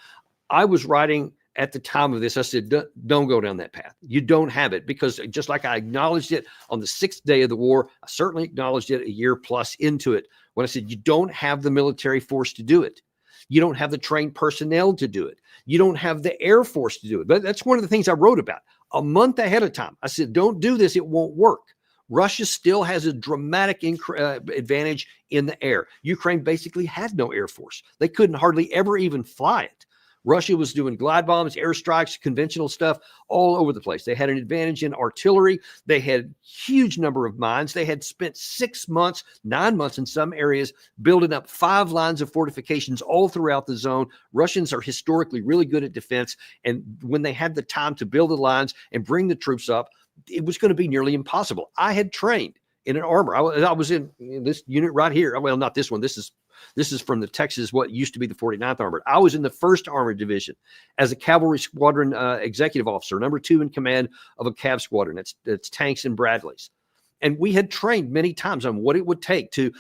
I was writing at the time of this, I said, don't go down that path. You don't have it, because just like I acknowledged it on the 6th day of the war, I certainly acknowledged it a year plus into it when I said, you don't have the military force to do it. You don't have the trained personnel to do it. You don't have the Air Force to do it. But that's one of the things I wrote about a month ahead of time. I said, don't do this. It won't work. Russia still has a dramatic advantage in the air. Ukraine basically had no air force. They couldn't hardly ever even fly it. Russia was doing glide bombs, airstrikes, conventional stuff all over the place. They had an advantage in artillery. They had huge number of mines. They had spent 6 months, 9 months in some areas, building up 5 lines of fortifications all throughout the zone. Russians are historically really good at defense. And when they had the time to build the lines and bring the troops up, it was going to be nearly impossible. I had trained in an armor. I was in this unit right here. Well, not this one. This is from the Texas, what used to be the 49th Armored. I was in the 1st Armored Division as a cavalry squadron executive officer, number 2 in command of a cav squadron. That's tanks and Bradleys. And we had trained many times on what it would take to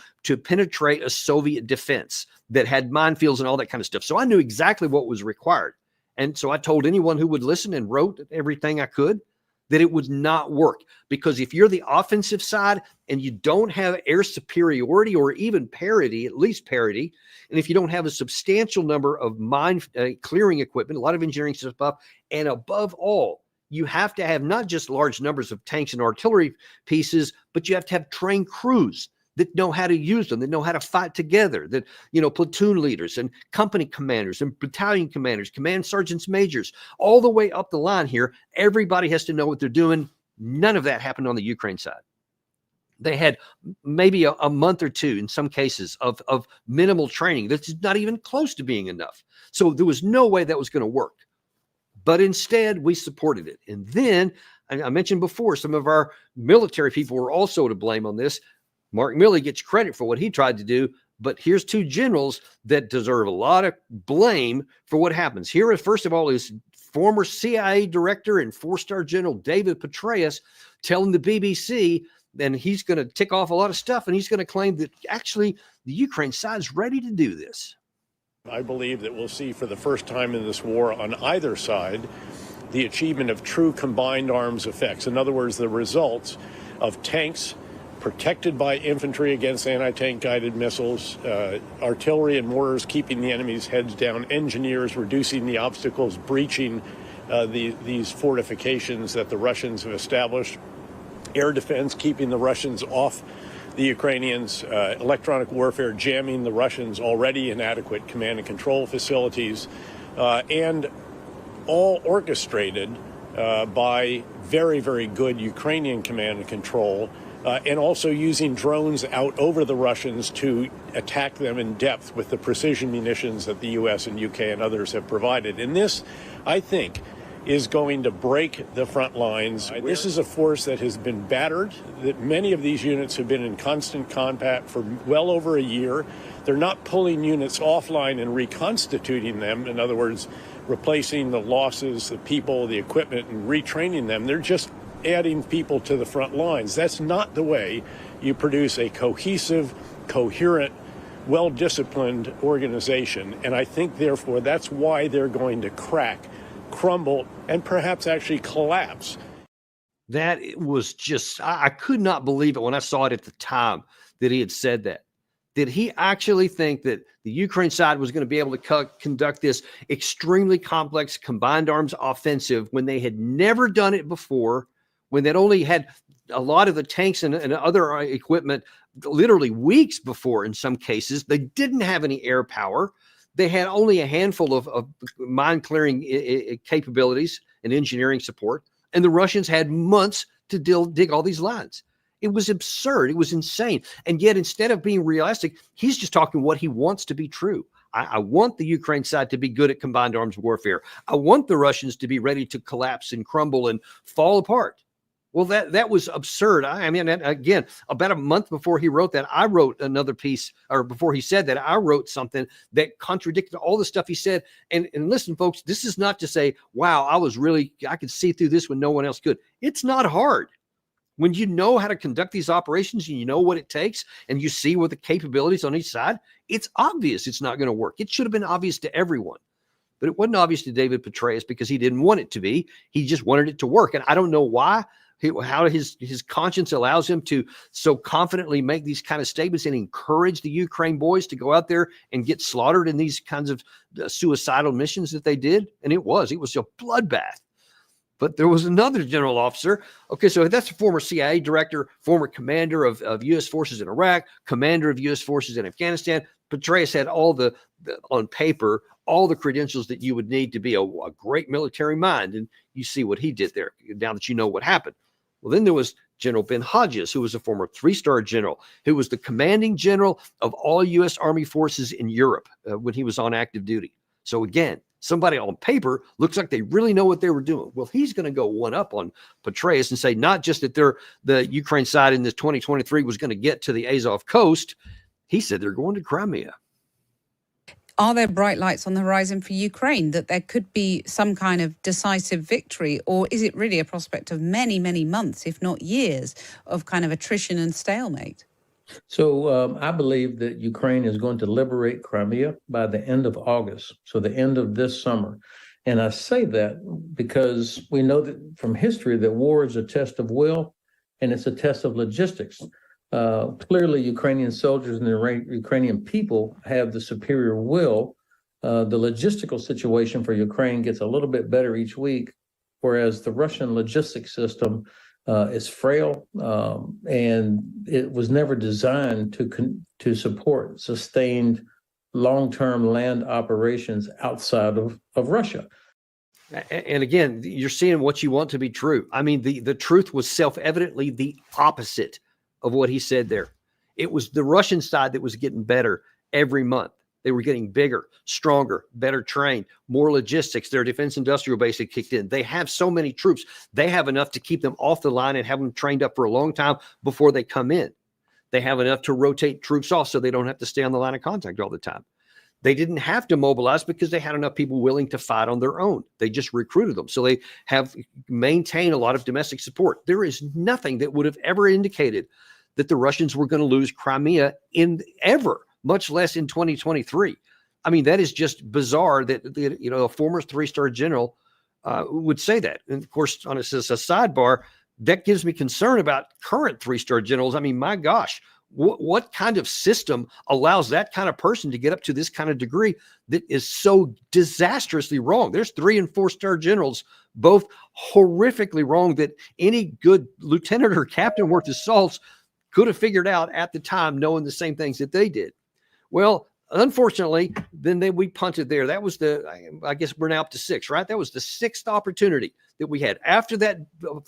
penetrate a Soviet defense that had minefields and all that kind of stuff. So I knew exactly what was required. And so I told anyone who would listen and wrote everything I could that it would not work, because if you're the offensive side and you don't have air superiority or even parity, at least parity, and if you don't have a substantial number of mine clearing equipment, a lot of engineering stuff, and above all, you have to have not just large numbers of tanks and artillery pieces, but you have to have trained crews that know how to use them, that know how to fight together, that, platoon leaders and company commanders and battalion commanders, command sergeants majors, all the way up the line here. Everybody has to know what they're doing. None of that happened on the Ukraine side. They had maybe a month or two in some cases of minimal training. That's not even close to being enough. So there was no way that was going to work. But instead, we supported it. And then, I mentioned before, some of our military people were also to blame on this. Mark Milley gets credit for what he tried to do, but here's 2 generals that deserve a lot of blame for what happens. Here is, first of all, is former CIA director and 4-star General David Petraeus telling the BBC, and he's going to tick off a lot of stuff, and he's going to claim that actually the Ukraine side is ready to do this. I believe that we'll see for the first time in this war on either side the achievement of true combined arms effects. In other words, the results of tanks protected by infantry against anti-tank guided missiles, artillery and mortars keeping the enemy's heads down, engineers reducing the obstacles, breaching these fortifications that the Russians have established, air defense keeping the Russians off the Ukrainians, electronic warfare jamming the Russians' already inadequate command and control facilities, and all orchestrated by very, very good Ukrainian command and control, and also using drones out over the Russians to attack them in depth with the precision munitions that the U.S. and U.K. and others have provided. And this, I think, is going to break the front lines. This is a force that has been battered, that many of these units have been in constant combat for well over a year. They're not pulling units offline and reconstituting them, in other words, replacing the losses, the people, the equipment, and retraining them. They're just adding people to the front lines. That's not the way you produce a cohesive, coherent, well-disciplined organization. And I think, therefore, that's why they're going to crack, crumble, and perhaps actually collapse. That was just, I could not believe it when I saw it at the time that he had said that. Did he actually think that the Ukraine side was going to be able to conduct this extremely complex combined arms offensive when they had never done it before, when they'd only had a lot of the tanks and other equipment literally weeks before in some cases? They didn't have any air power. They had only a handful of mine clearing capabilities and engineering support. And the Russians had months to dig all these lines. It was absurd. It was insane. And yet, instead of being realistic, he's just talking what he wants to be true. I want the Ukraine side to be good at combined arms warfare. I want the Russians to be ready to collapse and crumble and fall apart. Well, that was absurd. I mean, again, about a month before he wrote that, I wrote another piece, or before he said that, I wrote something that contradicted all the stuff he said. And listen, folks, this is not to say, wow, I could see through this when no one else could. It's not hard. When you know how to conduct these operations and you know what it takes and you see what the capabilities on each side, it's obvious it's not going to work. It should have been obvious to everyone. But it wasn't obvious to David Petraeus because he didn't want it to be. He just wanted it to work. And I don't know why, how his conscience allows him to so confidently make these kind of statements and encourage the Ukraine boys to go out there and get slaughtered in these kinds of suicidal missions that they did. And it was a bloodbath. But there was another general officer. Okay, so that's a former CIA director, former commander of U.S. forces in Iraq, commander of U.S. forces in Afghanistan. Petraeus had all the on paper, all the credentials that you would need to be a great military mind. And you see what he did there, now that you know what happened. Well, then there was General Ben Hodges, who was a former three-star general, who was the commanding general of all U.S. Army forces in Europe when he was on active duty. So again, somebody on paper looks like they really know what they were doing. Well, he's going to go one up on Petraeus and say not just that the Ukraine side in this 2023 was going to get to the Azov coast. He said they're going to Crimea. Are there bright lights on the horizon for Ukraine, that there could be some kind of decisive victory? Or is it really a prospect of many, many months, if not years, of kind of attrition and stalemate? So I believe that Ukraine is going to liberate Crimea by the end of August, so the end of this summer. And I say that because we know that from history that war is a test of will and it's a test of logistics. Clearly, Ukrainian soldiers and the Ukrainian people have the superior will. The logistical situation for Ukraine gets a little bit better each week, whereas the Russian logistics system is frail, and it was never designed to support sustained long-term land operations outside of Russia. And again, you're seeing what you want to be true. I mean, the truth was self-evidently the opposite of what he said there. It was the Russian side that was getting better every month. They were getting bigger, stronger, better trained, more logistics. Their defense industrial base had kicked in. They have so many troops. They have enough to keep them off the line and have them trained up for a long time before they come in. They have enough to rotate troops off so they don't have to stay on the line of contact all the time. They didn't have to mobilize because they had enough people willing to fight on their own. They just recruited them. So they have maintained a lot of domestic support. There is nothing that would have ever indicated that the Russians were going to lose Crimea much less in 2023. I mean, that is just bizarre that a former three-star general would say that. And of course, on a sidebar, that gives me concern about current three-star generals. I mean, my gosh, what kind of system allows that kind of person to get up to this kind of degree that is so disastrously wrong? There's 3- and 4-star generals, both horrifically wrong, that any good lieutenant or captain worth his salts could have figured out at the time, knowing the same things that they did. Well, unfortunately, then we punted there. That was I guess we're now up to 6, right? That was the 6th opportunity that we had after that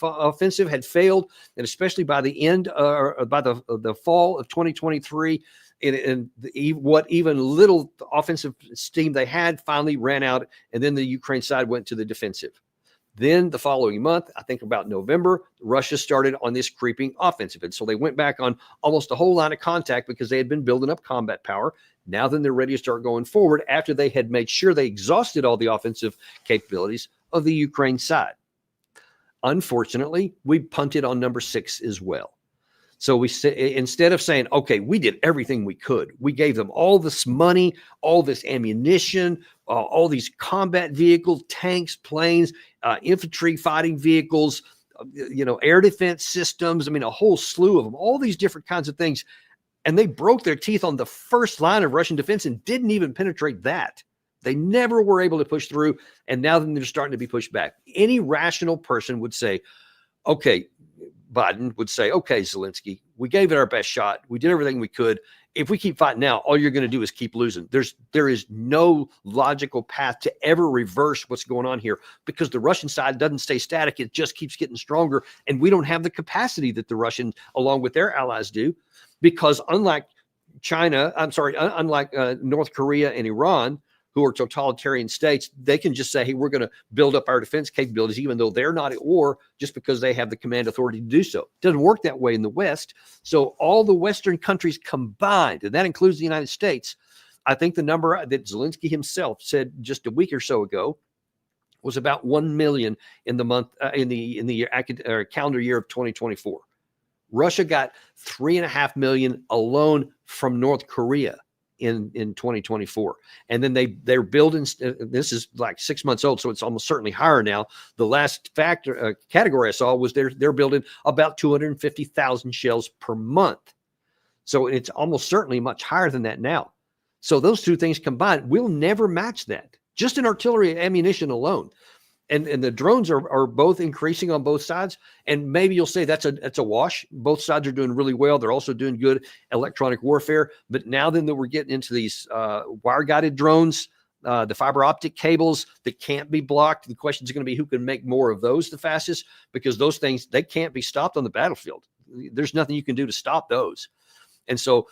offensive had failed, and especially by the end, by the fall of 2023, and what even little offensive steam they had finally ran out, and then the Ukraine side went to the defensive. Then the following month, I think about November, Russia started on this creeping offensive. And so they went back on almost the whole line of contact because they had been building up combat power. Now then they're ready to start going forward after they had made sure they exhausted all the offensive capabilities of the Ukraine side. Unfortunately, we punted on number 6 as well. So instead of saying, okay, we did everything we could, we gave them all this money, all this ammunition, all these combat vehicles, tanks, planes, infantry fighting vehicles, air defense systems. I mean, a whole slew of them, all these different kinds of things. And they broke their teeth on the first line of Russian defense and didn't even penetrate that. They never were able to push through. And now they're starting to be pushed back. Any rational person would say, okay, Biden would say, okay, Zelensky, we gave it our best shot. We did everything we could. If we keep fighting now, all you're going to do is keep losing. There is no logical path to ever reverse what's going on here because the Russian side doesn't stay static. It just keeps getting stronger. And we don't have the capacity that the Russians, along with their allies, do, because unlike North Korea and Iran, who are totalitarian states, they can just say, hey, we're going to build up our defense capabilities, even though they're not at war, just because they have the command authority to do so. It doesn't work that way in the West. So all the Western countries combined, and that includes the United States, I think the number that Zelensky himself said just a week or so ago was about 1 million in the month, in the calendar year of 2024. Russia got 3.5 million alone from North Korea in 2024. And then they're building, this is like 6 months old, so it's almost certainly higher now. The last category I saw was they're building about 250,000 shells per month. So it's almost certainly much higher than that now. So those two things combined, we'll never match that, just in artillery ammunition alone. And the drones are both increasing on both sides. And maybe you'll say that's a wash. Both sides are doing really well. They're also doing good electronic warfare. But now then that we're getting into these wire-guided drones, the fiber optic cables that can't be blocked. The question is going to be who can make more of those the fastest, because those things, they can't be stopped on the battlefield. There's nothing you can do to stop those. And so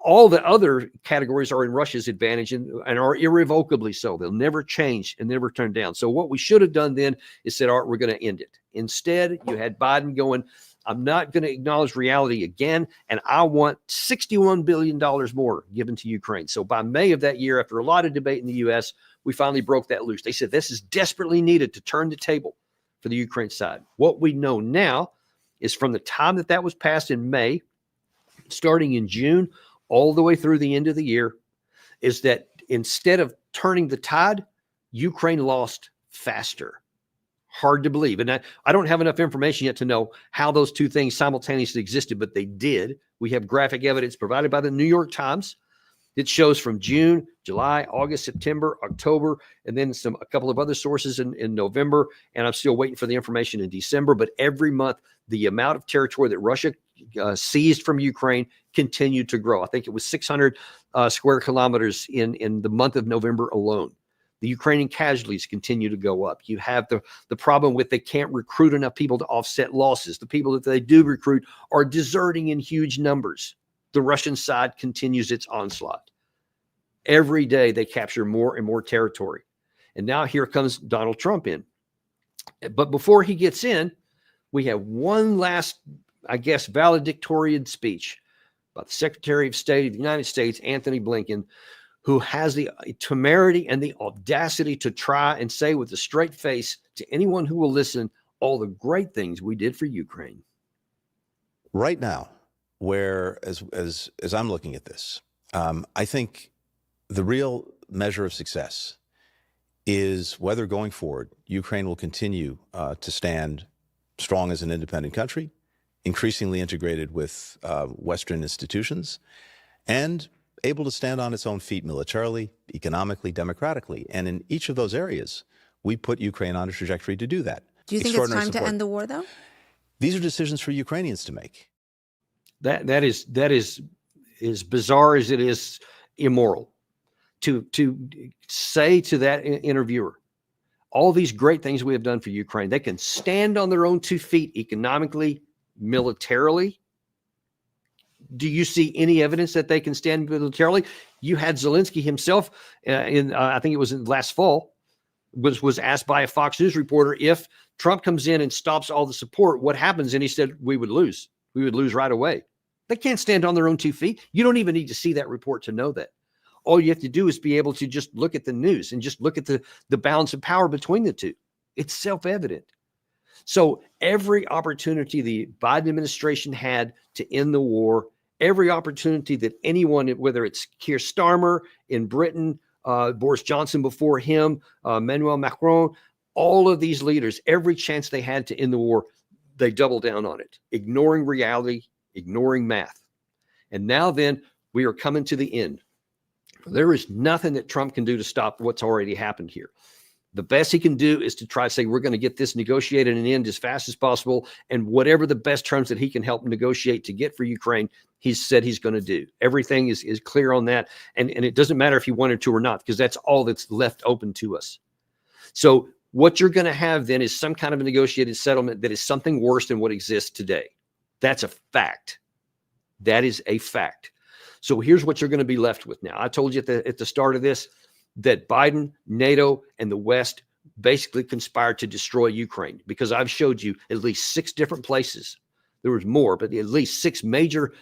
all the other categories are in Russia's advantage and are irrevocably so. They'll never change and never turn down. So what we should have done then is said, all right, we're going to end it. Instead, you had Biden going, I'm not going to acknowledge reality again, and I want $61 billion more given to Ukraine. So by May of that year, after a lot of debate in the U.S., we finally broke that loose. They said this is desperately needed to turn the table for the Ukraine side. What we know now is from the time that was passed in May, starting in June, all the way through the end of the year, is that instead of turning the tide, Ukraine lost faster. Hard to believe. And I don't have enough information yet to know how those two things simultaneously existed, but they did. We have graphic evidence provided by the New York Times that shows from June, July, August, September, October, and then a couple of other sources in November. And I'm still waiting for the information in December. But every month, the amount of territory that Russia seized from Ukraine continued to grow. I think it was 600 square kilometers in the month of November alone. The Ukrainian casualties continue to go up. You have the problem with they can't recruit enough people to offset losses. The people that they do recruit are deserting in huge numbers. The Russian side continues its onslaught. Every day they capture more and more territory. And now here comes Donald Trump in. But before he gets in, we have one last, I guess, valedictorian speech by the Secretary of State of the United States, Anthony Blinken, who has the temerity and the audacity to try and say with a straight face to anyone who will listen all the great things we did for Ukraine. Right now, where as I'm looking at this, I think the real measure of success is whether going forward, Ukraine will continue to stand strong as an independent country, increasingly integrated with Western institutions, and able to stand on its own feet militarily, economically, democratically. And in each of those areas, we put Ukraine on a trajectory to do that. Do you think it's time to end the war, though? These are decisions for Ukrainians to make. That is as bizarre as it is immoral to say to that interviewer, all these great things we have done for Ukraine, they can stand on their own 2 feet economically, militarily. Do you see any evidence that they can stand militarily? You had Zelensky himself I think it was in last fall, was asked by a Fox News reporter, if Trump comes in and stops all the support, what happens? And he said, we would lose. We would lose right away. They can't stand on their own 2 feet. You don't even need to see that report to know that. All you have to do is be able to just look at the news and just look at the balance of power between the two. It's self-evident. So every opportunity the Biden administration had to end the war, every opportunity that anyone, whether it's Keir Starmer in Britain, Boris Johnson before him, Emmanuel Macron, all of these leaders, every chance they had to end the war, they doubled down on it, ignoring reality, ignoring math. And now then, we are coming to the end. There is nothing that Trump can do to stop what's already happened here. The best he can do is to try to say, we're going to get this negotiated and end as fast as possible. And whatever the best terms that he can help negotiate to get for Ukraine, he's said he's going to do. Everything is clear on that. And it doesn't matter if he wanted to or not, because that's all that's left open to us. So what you're going to have then is some kind of a negotiated settlement that is something worse than what exists today. That's a fact. That is a fact. So here's what you're going to be left with now. I told you at the start of this that Biden, NATO, and the West basically conspired to destroy Ukraine, because I've showed you at least 6 different places. There was more, but at least 6 major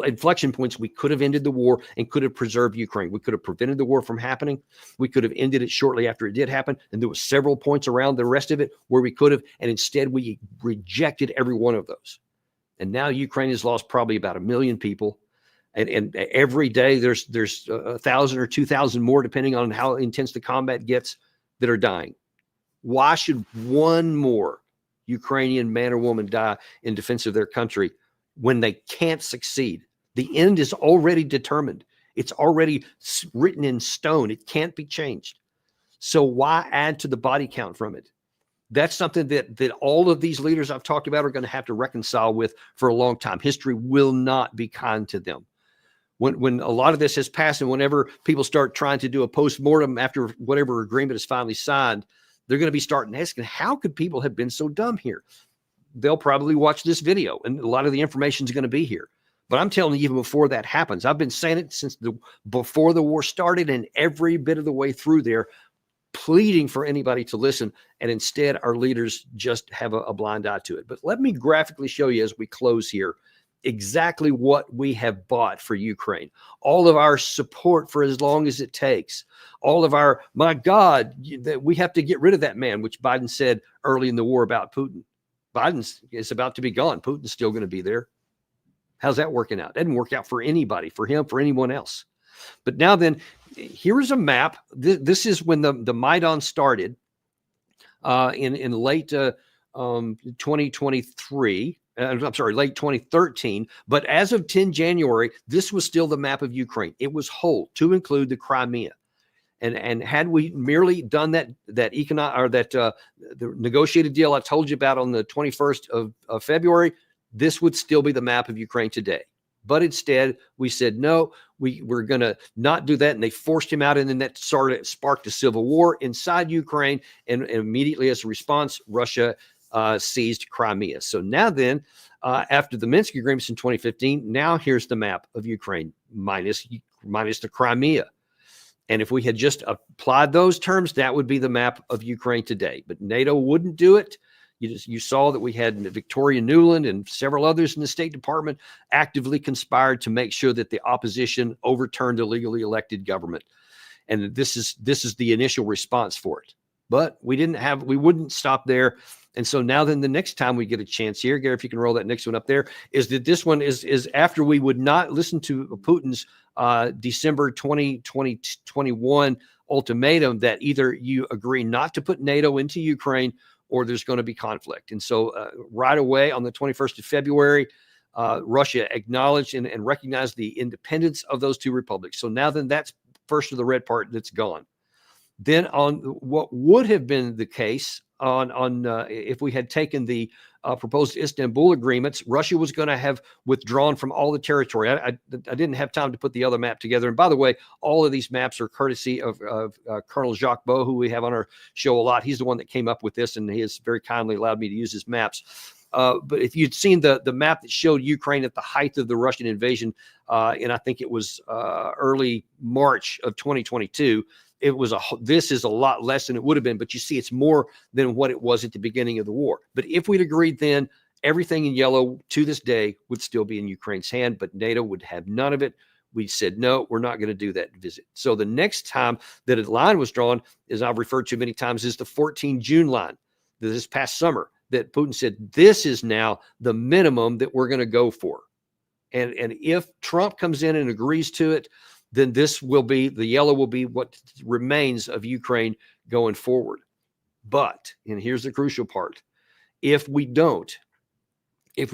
inflection points we could have ended the war and could have preserved Ukraine. We could have prevented the war from happening. We could have ended it shortly after it did happen. And there were several points around the rest of it where we could have, and instead we rejected every one of those. And now Ukraine has lost probably about 1 million people. And every day there's 1,000 or 2,000 more, depending on how intense the combat gets, that are dying. Why should one more Ukrainian man or woman die in defense of their country when they can't succeed? The end is already determined. It's already written in stone. It can't be changed. So why add to the body count from it? That's something that all of these leaders I've talked about are going to have to reconcile with for a long time. History will not be kind to them. When a lot of this has passed, and whenever people start trying to do a postmortem after whatever agreement is finally signed, they're going to be starting asking, how could people have been so dumb here? They'll probably watch this video, and a lot of the information is going to be here. But I'm telling you, even before that happens, I've been saying it since before the war started, and every bit of the way through there, pleading for anybody to listen. And instead, our leaders just have a blind eye to it. But let me graphically show you as we close here exactly what we have bought for Ukraine. All of our support for as long as it takes. All of our, my God, that we have to get rid of that man, which Biden said early in the war about Putin. Biden is about to be gone. Putin's still going to be there. How's that working out? It didn't work out for anybody, for him, for anyone else. But now then, here is a map. This is when the Maidan started in late 2023. I'm sorry, late 2013. But as of 10 January, this was still the map of Ukraine. It was whole, to include the Crimea. And had we merely done the negotiated deal I told you about on the 21st of February, this would still be the map of Ukraine today. But instead, we said, no, we're going to not do that. And they forced him out. And then that sparked a civil war inside Ukraine. And immediately as a response, Russia seized Crimea. So now then, after the Minsk agreements in 2015, now here's the map of Ukraine minus the Crimea. And if we had just applied those terms, that would be the map of Ukraine today. But NATO wouldn't do it. You saw that we had Viktor Yanukovych and several others in the State Department actively conspired to make sure that the opposition overturned a legally elected government. And this is the initial response for it. But we wouldn't stop there. And so now then the next time we get a chance here, Gary, if you can roll that next one up there, is that this one is after we would not listen to Putin's December 2021 ultimatum that either you agree not to put NATO into Ukraine or there's going to be conflict. And so right away on the 21st of February, Russia acknowledged and recognized the independence of those two republics. So now then that's first of the red part that's gone. Then on what would have been the case on if we had taken the proposed Istanbul agreements, Russia was going to have withdrawn from all the territory. I didn't have time to put the other map together. And by the way, all of these maps are courtesy of Colonel Jacques Beau, who we have on our show a lot. He's the one that came up with this, and he has very kindly allowed me to use his maps. But if you'd seen the map that showed Ukraine at the height of the Russian invasion, and I think it was early March of 2022, this is a lot less than it would have been, but you see it's more than what it was at the beginning of the war. But if we'd agreed then, everything in yellow to this day would still be in Ukraine's hand, but NATO would have none of it. We said, no, we're not going to do that visit. So the next time that a line was drawn, as I've referred to many times, is the 14 June line this past summer, that Putin said, this is now the minimum that we're going to go for. And if Trump comes in and agrees to it, then the yellow will be what remains of Ukraine going forward. But, and here's the crucial part, if we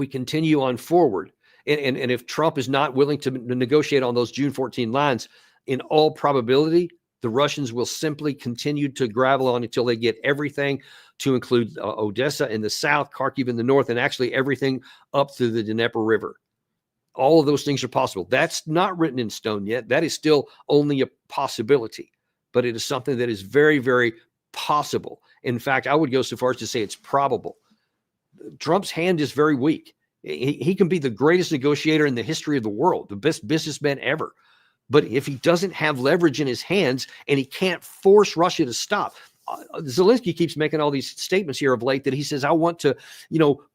continue on forward, and if Trump is not willing to negotiate on those June 14 lines, in all probability, the Russians will simply continue to gravel on until they get everything, to include Odessa in the south, Kharkiv in the north, and actually everything up through the Dnieper River. All of those things are possible. That's not written in stone yet. That is still only a possibility, but it is something that is very, very possible. In fact, I would go so far as to say it's probable. Trump's hand is very weak. He can be the greatest negotiator in the history of the world, the best businessman ever. But if he doesn't have leverage in his hands and he can't force Russia to stop, Zelensky keeps making all these statements here of late that he says, I want to,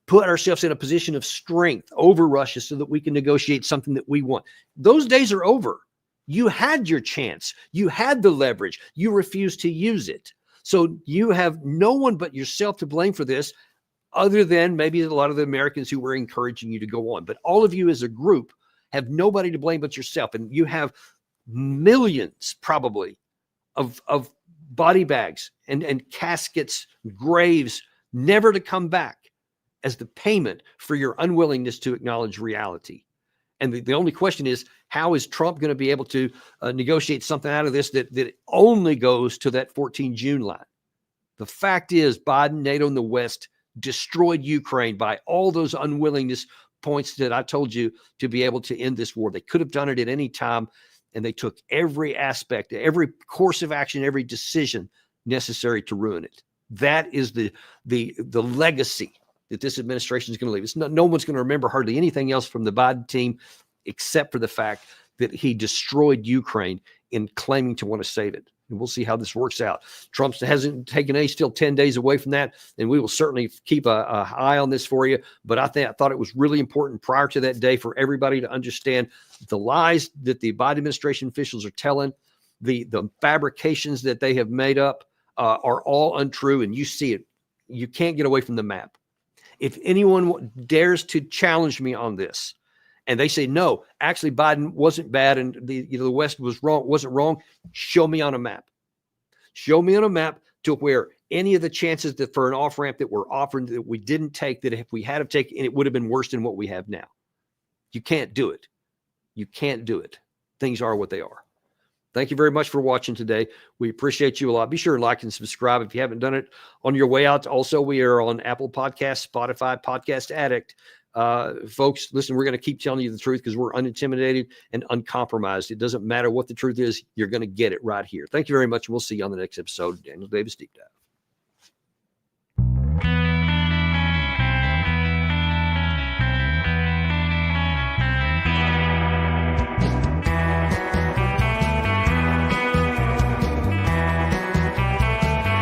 put ourselves in a position of strength over Russia so that we can negotiate something that we want. Those days are over. You had your chance. You had the leverage. You refused to use it. So you have no one but yourself to blame for this, other than maybe a lot of the Americans who were encouraging you to go on. But all of you as a group have nobody to blame but yourself. And you have millions probably of body bags and caskets, graves, never to come back as the payment for your unwillingness to acknowledge reality. And the only question is, how is Trump going to be able to negotiate something out of this that only goes to that 14 June line? The fact is, Biden, NATO, and the West destroyed Ukraine by all those unwillingness points that I told you to be able to end this war. They could have done it at any time, and they took every aspect, every course of action, every decision necessary to ruin it. That is the legacy that this administration is going to leave. It's no one's going to remember hardly anything else from the Biden team except for the fact that he destroyed Ukraine in claiming to want to save it. And we'll see how this works out. Trump hasn't taken any, still 10 days away from that. And we will certainly keep a eye on this for you. But I thought it was really important prior to that day for everybody to understand the lies that the Biden administration officials are telling, the fabrications that they have made up are all untrue. And you see it. You can't get away from the map. If anyone dares to challenge me on this, and they say, no, actually Biden wasn't bad and the West was wrong, wasn't wrong, show me on a map. Show me on a map to where any of the chances that for an off-ramp that were offered that we didn't take, that if we had have taken, it would have been worse than what we have now. You can't do it. You can't do it. Things are what they are. Thank you very much for watching today. We appreciate you a lot. Be sure to like and subscribe if you haven't done it on your way out. Also, we are on Apple Podcasts, Spotify, Podcast Addict. Folks, listen, we're going to keep telling you the truth because we're unintimidated and uncompromised. It doesn't matter what the truth is. You're going to get it right here. Thank you very much. And we'll see you on the next episode of Daniel Davis Deep Dive.